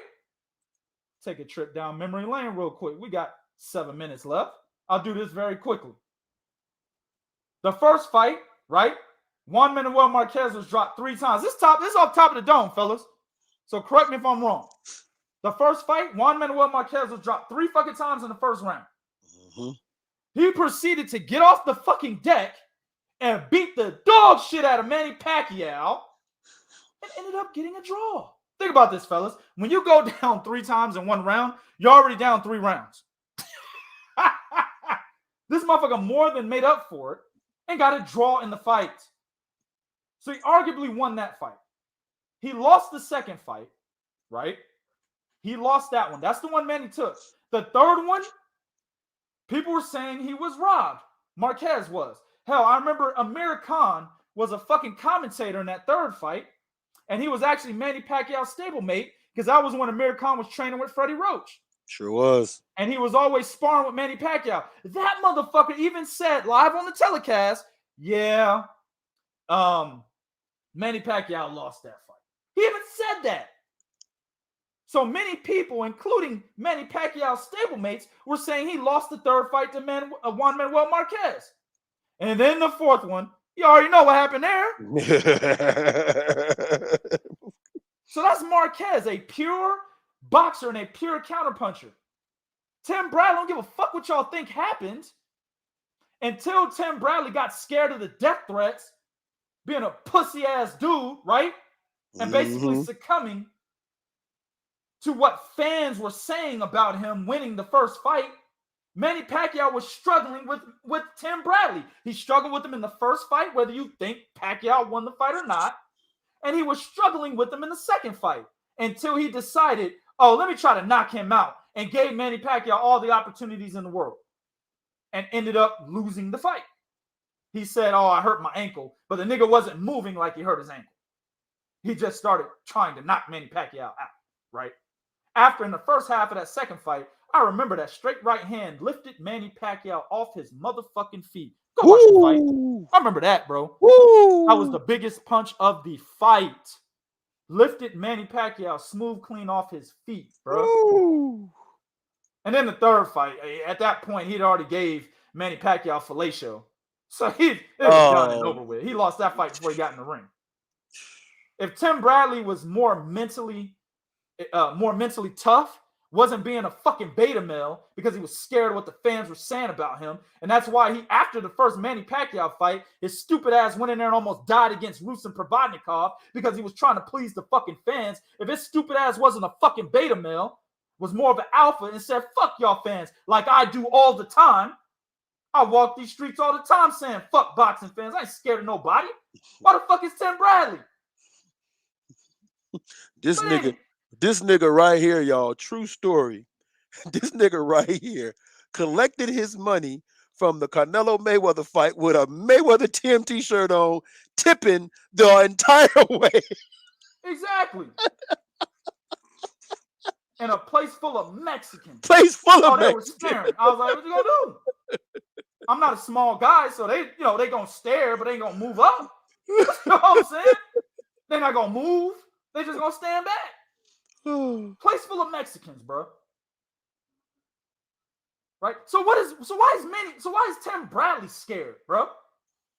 Take a trip down memory lane real quick. We got 7 minutes left. I'll do this very quickly. The first fight, right? Juan Manuel Marquez was dropped 3 times. This off top of the dome, fellas. So correct me if I'm wrong. The first fight, Juan Manuel Marquez was dropped 3 fucking times in the first round. Mm-hmm. He proceeded to get off the fucking deck and beat the dog shit out of Manny Pacquiao and ended up getting a draw. Think about this, fellas. When you go down 3 times in 1 round, you're already down 3 rounds. This motherfucker more than made up for it and got a draw in the fight. So he arguably won that fight. He lost the second fight, right? He lost that one. That's the one Manny took. The third one, people were saying he was robbed. Marquez was. Hell, I remember Amir Khan was a fucking commentator in that third fight, and he was actually Manny Pacquiao's stablemate because that was when Amir Khan was training with Freddie Roach. Sure was. And he was always sparring with Manny Pacquiao. That motherfucker even said live on the telecast, yeah, Manny Pacquiao lost that fight. He even said that. So many people, including Manny Pacquiao's stablemates, were saying he lost the third fight to Juan Manuel Marquez. And then the fourth one, you already know what happened there. So that's Marquez, a pure boxer and a pure counterpuncher. Tim Bradley, don't give a fuck what y'all think happened until Tim Bradley got scared of the death threats, being a pussy-ass dude, right? And basically succumbing to what fans were saying about him winning the first fight. Manny Pacquiao was struggling with Tim Bradley. He struggled with him in the first fight, whether you think Pacquiao won the fight or not. And he was struggling with him in the second fight until he decided, oh, let me try to knock him out, and gave Manny Pacquiao all the opportunities in the world and ended up losing the fight. He said, oh, I hurt my ankle, but the nigga wasn't moving like he hurt his ankle. He just started trying to knock Manny Pacquiao out, right? After, in the first half of that second fight, I remember that straight right hand lifted Manny Pacquiao off his motherfucking feet. Go watch the fight. I remember that, bro. That was the biggest punch of the fight. Lifted Manny Pacquiao smooth, clean off his feet, bro. And then the third fight, at that point, he'd already gave Manny Pacquiao fellatio. So it was done and over with. He lost that fight before he got in the ring. If Tim Bradley was more mentally tough, wasn't being a fucking beta male because he was scared of what the fans were saying about him, and that's why he, after the first Manny Pacquiao fight, his stupid ass went in there and almost died against Ruslan Provodnikov because he was trying to please the fucking fans. If his stupid ass wasn't a fucking beta male, was more of an alpha and said, fuck y'all fans, like I do all the time. I walk these streets all the time saying, fuck boxing fans. I ain't scared of nobody. Why the fuck is Tim Bradley? This nigga right here, y'all, true story. This nigga right here collected his money from the Canelo Mayweather fight with a Mayweather TMT shirt on, tipping the entire way. Exactly. In a place full of Mexicans. Place full of They Mexicans. were staring. I was like, what you gonna do? I'm not a small guy, so they gonna stare, but they ain't gonna move up. You know what I'm saying? They're not gonna move. They just gonna stand back. Place full of Mexicans, bro. Right? So why is Tim Bradley scared, bro?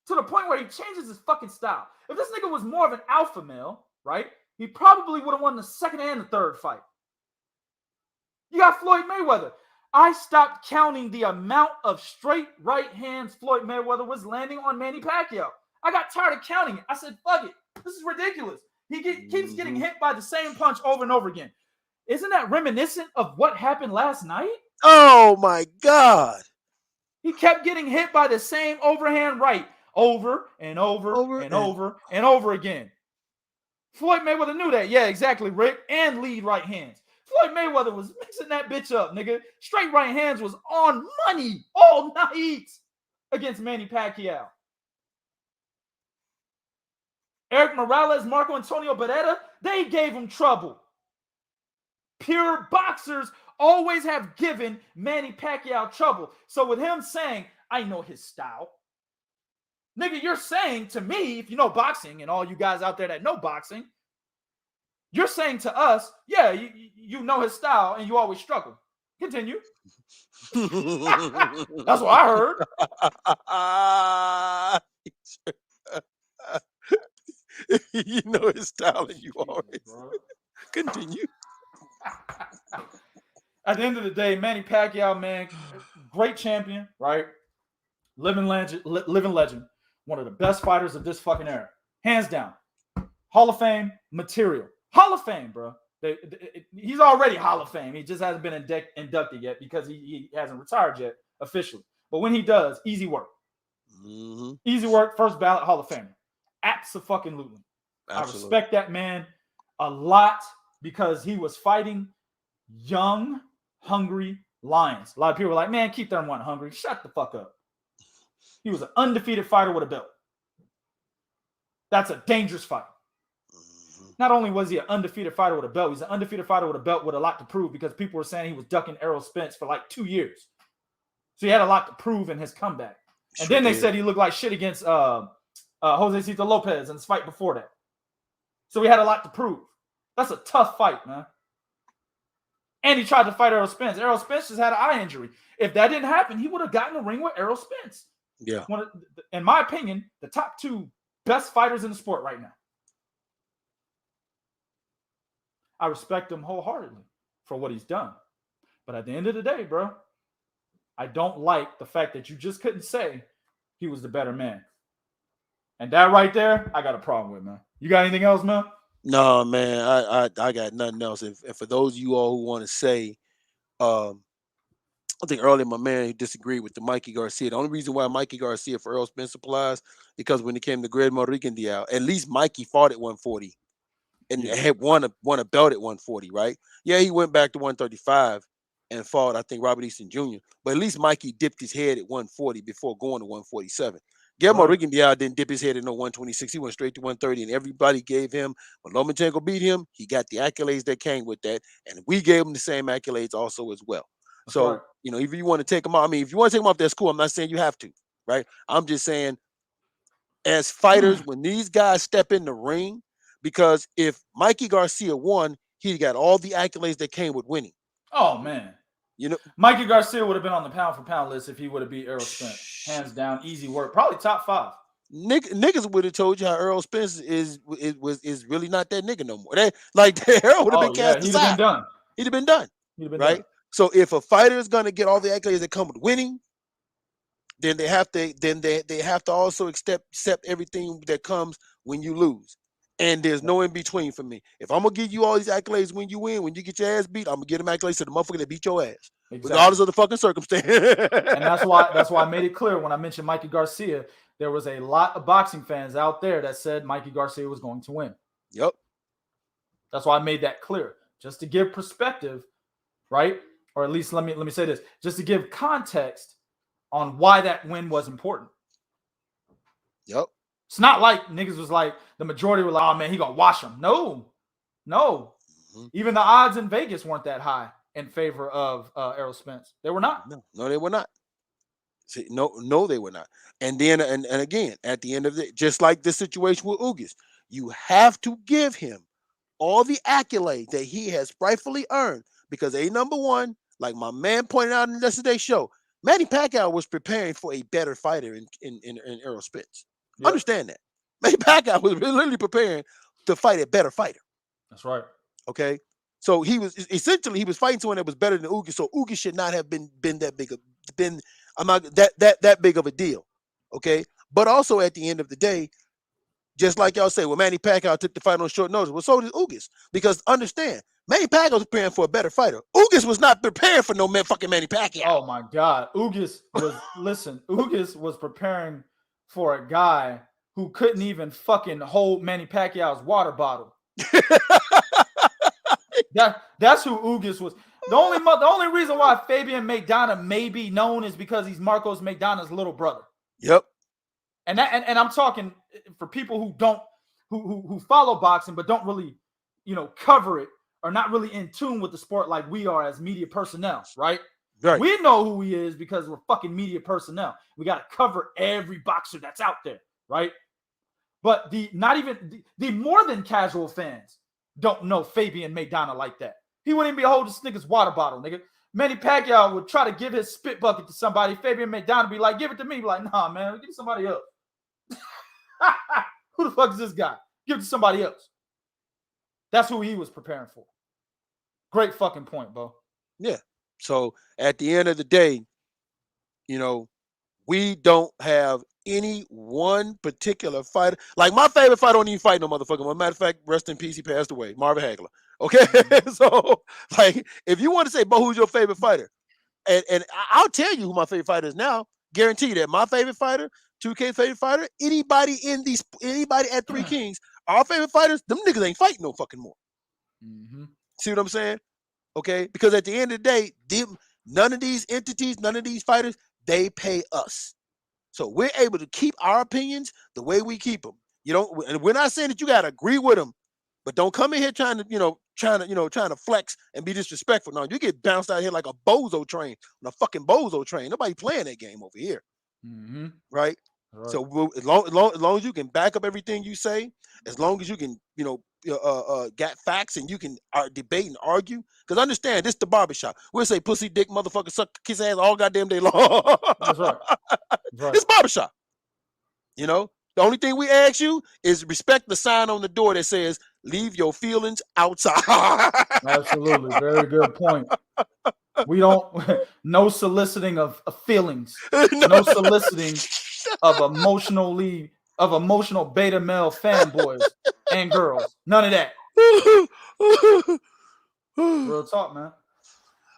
To the point where he changes his fucking style. If this nigga was more of an alpha male, right, he probably would have won the second and the third fight. You got Floyd Mayweather. I stopped counting the amount of straight right hands Floyd Mayweather was landing on Manny Pacquiao. I got tired of counting it. I said, fuck it. This is ridiculous. He keeps getting hit by the same punch over and over again. Isn't that reminiscent of what happened last night? Oh, my God. He kept getting hit by the same overhand right over and over and over again. Floyd Mayweather knew that. Yeah, exactly, Rick. And lead right hands. Floyd Mayweather was mixing that bitch up, nigga. Straight right hands was on money all night against Manny Pacquiao. Eric Morales, Marco Antonio Barrera, they gave him trouble. Pure boxers always have given Manny Pacquiao trouble. So with him saying, I know his style. Nigga, you're saying to me, if you know boxing and all you guys out there that know boxing, you're saying to us, yeah, you know his style and you always struggle. Continue. That's what I heard. You know his style and you always continue. At the end of the day, Manny Pacquiao, man, great champion, right? Living legend. One of the best fighters of this fucking era. Hands down. Hall of Fame material. Hall of Fame, bro. He's already Hall of Fame. He just hasn't been inducted yet because he hasn't retired yet officially. But when he does, easy work. Mm-hmm. Easy work, first ballot Hall of Famer. Absolutely. I respect that man a lot because he was fighting young, hungry lions. A lot of people were like, man, keep them one hungry. Shut the fuck up. He was an undefeated fighter with a belt. That's a dangerous fight. Not only was he an undefeated fighter with a belt, he's an undefeated fighter with a belt with a lot to prove because people were saying he was ducking Errol Spence for like 2 years. So he had a lot to prove in his comeback. And then they said he looked like shit against Jose Cito Lopez in his fight before that. So he had a lot to prove. That's a tough fight, man. And he tried to fight Errol Spence. Errol Spence just had an eye injury. If that didn't happen, he would have gotten a ring with Errol Spence. Yeah. In my opinion, the top 2 best fighters in the sport right now. I respect him wholeheartedly for what he's done. But at the end of the day, bro, I don't like the fact that you just couldn't say he was the better man. And that right there, I got a problem with, man. You got anything else, man? No, man, I got nothing else. And for those of you all who want to say, I think earlier my man disagreed with the Mikey Garcia. The only reason why Mikey Garcia for Errol Spence applies because when it came to Guillermo Rigondeaux, at least Mikey fought at 140 and had won a belt at 140, right? Yeah, he went back to 135 and fought, I think, Robert Easton Jr. But at least Mikey dipped his head at 140 before going to 147. Guillermo Rigondeaux didn't dip his head at no 126. He went straight to 130, and everybody gave him, when Lomachenko beat him, he got the accolades that came with that, and we gave him the same accolades also as well. That's so, right. you know, if you want to take him off, I mean, if you want to take him off, that's cool. I'm not saying you have to, right? I'm just saying, as fighters, when these guys step in the ring, because if Mikey Garcia won, he got all the accolades that came with winning. Oh, man. You know, Mikey Garcia would have been on the pound for pound list if he would have beat Errol Spence. Hands down, easy work. Probably top 5. Niggas would have told you how Errol Spence is really not that nigga no more. Errol would have been cast aside. He'd have been done. He'd have been done. Right? Done. So if a fighter is gonna get all the accolades that come with winning, then they have to also accept everything that comes when you lose. And there's no in between for me. If I'm gonna give you all these accolades when you win, when you get your ass beat, I'm gonna give them accolades to the motherfucker that beat your ass, regardless of the fucking circumstance. And that's why I made it clear when I mentioned Mikey Garcia. There was a lot of boxing fans out there that said Mikey Garcia was going to win. Yep. That's why I made that clear, just to give perspective, right? Or at least let me say this, just to give context on why that win was important. Yep. It's not like niggas was like, the majority were like, oh man, he gonna wash him. No. Mm-hmm. Even the odds in Vegas weren't that high in favor of Errol Spence. They were not. No, they were not. See, no, they were not. And then, and again, at the end of it, just like the situation with Ugas, you have to give him all the accolades that he has rightfully earned, because number one, like my man pointed out in yesterday's show, Manny Pacquiao was preparing for a better fighter in Errol Spence. Yep. Understand that. Manny Pacquiao was literally preparing to fight a better fighter. That's right. Okay. So he was fighting someone that was better than Ugas. So Ugas should not have been that big that big of a deal. Okay. But also at the end of the day, just like y'all say, well, Manny Pacquiao took the fight on short notice. Well, so did Ugas. Because understand, Manny Pacquiao was preparing for a better fighter. Ugas was not preparing for no fucking Manny Pacquiao. Oh my God. Ugas was preparing for a guy who couldn't even fucking hold Manny Pacquiao's water bottle. That's who Ugas was. The only reason why Fabian Maidana may be known is because he's Marcos Maidana's little brother. Yep. And I'm talking for people who follow boxing but don't really, cover it, or not really in tune with the sport like we are as media personnel, right? Right. We know who he is because we're fucking media personnel. We got to cover every boxer that's out there, right? But the more than casual fans don't know Fabian Maidana like that. He wouldn't even be holding this nigga's water bottle, nigga. Manny Pacquiao would try to give his spit bucket to somebody. Fabian Maidana would be like, give it to me. Be like, nah, man, give it to somebody else. Who the fuck is this guy? Give it to somebody else. That's who he was preparing for. Great fucking point, bro. Yeah. So at the end of the day, we don't have any one particular fighter. Like my favorite fighter don't even fight no motherfucker. As a matter of fact, rest in peace, he passed away. Marvin Hagler. Okay. So like, if you want to say, but who's your favorite fighter? And I'll tell you who my favorite fighter is now. Guarantee that my favorite fighter, 2K's favorite fighter, anybody at Three Kings, our favorite fighters, them niggas ain't fighting no fucking more. Mm-hmm. See what I'm saying? Okay. Because at the end of the day, none of these entities, none of these fighters, they pay us. So we're able to keep our opinions the way we keep them. And we're not saying that you got to agree with them, but don't come in here trying to flex and be disrespectful. No, you get bounced out here like a bozo train, on a fucking bozo train. Nobody playing that game over here. Mm-hmm. Right? So as long as you can back up everything you say, as long as you can, got facts and you can debate and argue. Because understand, this the barbershop. We'll say pussy, dick, motherfucker, suck, kiss ass all goddamn day long. That's right. It's barbershop. You know, the only thing we ask you is respect the sign on the door that says leave your feelings outside. Absolutely. Very good point. We don't, no soliciting of feelings, no soliciting of emotional beta male fanboys and girls. None of that. Real talk, man.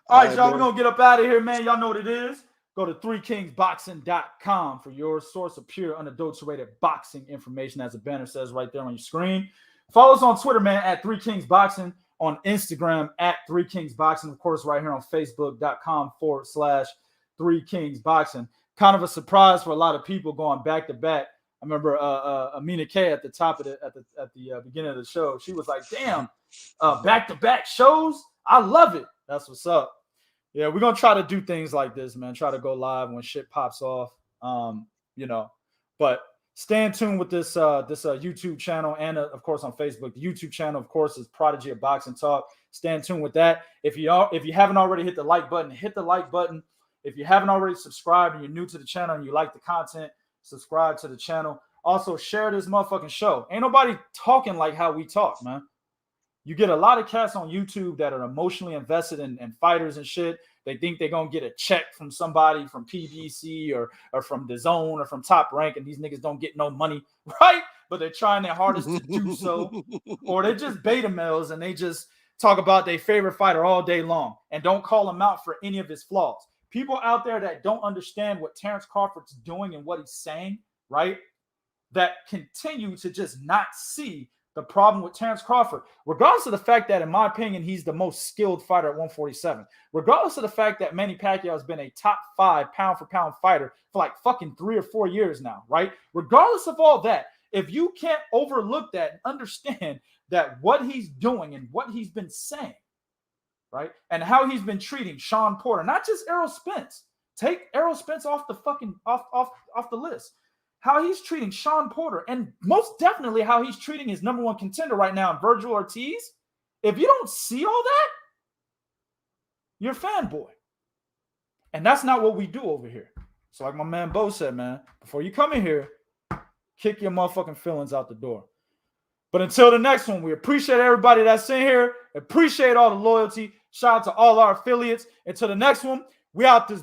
All right, y'all, we're going to get up out of here, man. Y'all know what it is. Go to 3kingsboxing.com for your source of pure, unadulterated boxing information, as the banner says right there on your screen. Follow us on Twitter, man, at 3kingsboxing. On Instagram at 3kingsboxing, of course, right here on Facebook.com/3kingsboxing. Kind of a surprise for a lot of people going back to back. I remember Amina K at the top of at the beginning of the show. She was like, "Damn, back to back shows. I love it." That's what's up. Yeah, we're gonna try to do things like this, man. Try to go live when shit pops off. But stay in tune with this YouTube channel and of course on Facebook. The YouTube channel, of course, is Prodigy of Boxing Talk. Stay in tune with that. If you haven't already hit the like button, hit the like button. If you haven't already subscribed and you're new to the channel and you like the content, subscribe to the channel. Also, share this motherfucking show. Ain't nobody talking like how we talk, man. You get a lot of cats on YouTube that are emotionally invested in fighters and shit. They think they're going to get a check from somebody from PBC or from DAZN or from Top Rank, and these niggas don't get no money, right? But they're trying their hardest to do so. Or they're just beta males and they just talk about their favorite fighter all day long and don't call him out for any of his flaws. People out there that don't understand what Terence Crawford's doing and what he's saying, right? That continue to just not see the problem with Terence Crawford, regardless of the fact that, in my opinion, he's the most skilled fighter at 147, regardless of the fact that Manny Pacquiao has been a top 5 pound-for-pound fighter for like fucking 3 or 4 years now, right? Regardless of all that, if you can't overlook that and understand that what he's doing and what he's been saying, right, and how he's been treating Shawn Porter, not just Errol Spence, take Errol Spence off the fucking off the list. How he's treating Shawn Porter, and most definitely how he's treating his number one contender right now, Virgil Ortiz. If you don't see all that, you're a fanboy. And that's not what we do over here. So like my man Bo said, man, before you come in here, kick your motherfucking feelings out the door. But until the next one, we appreciate everybody that's in here. Appreciate all the loyalty. Shout out to all our affiliates. Until the next one, we out this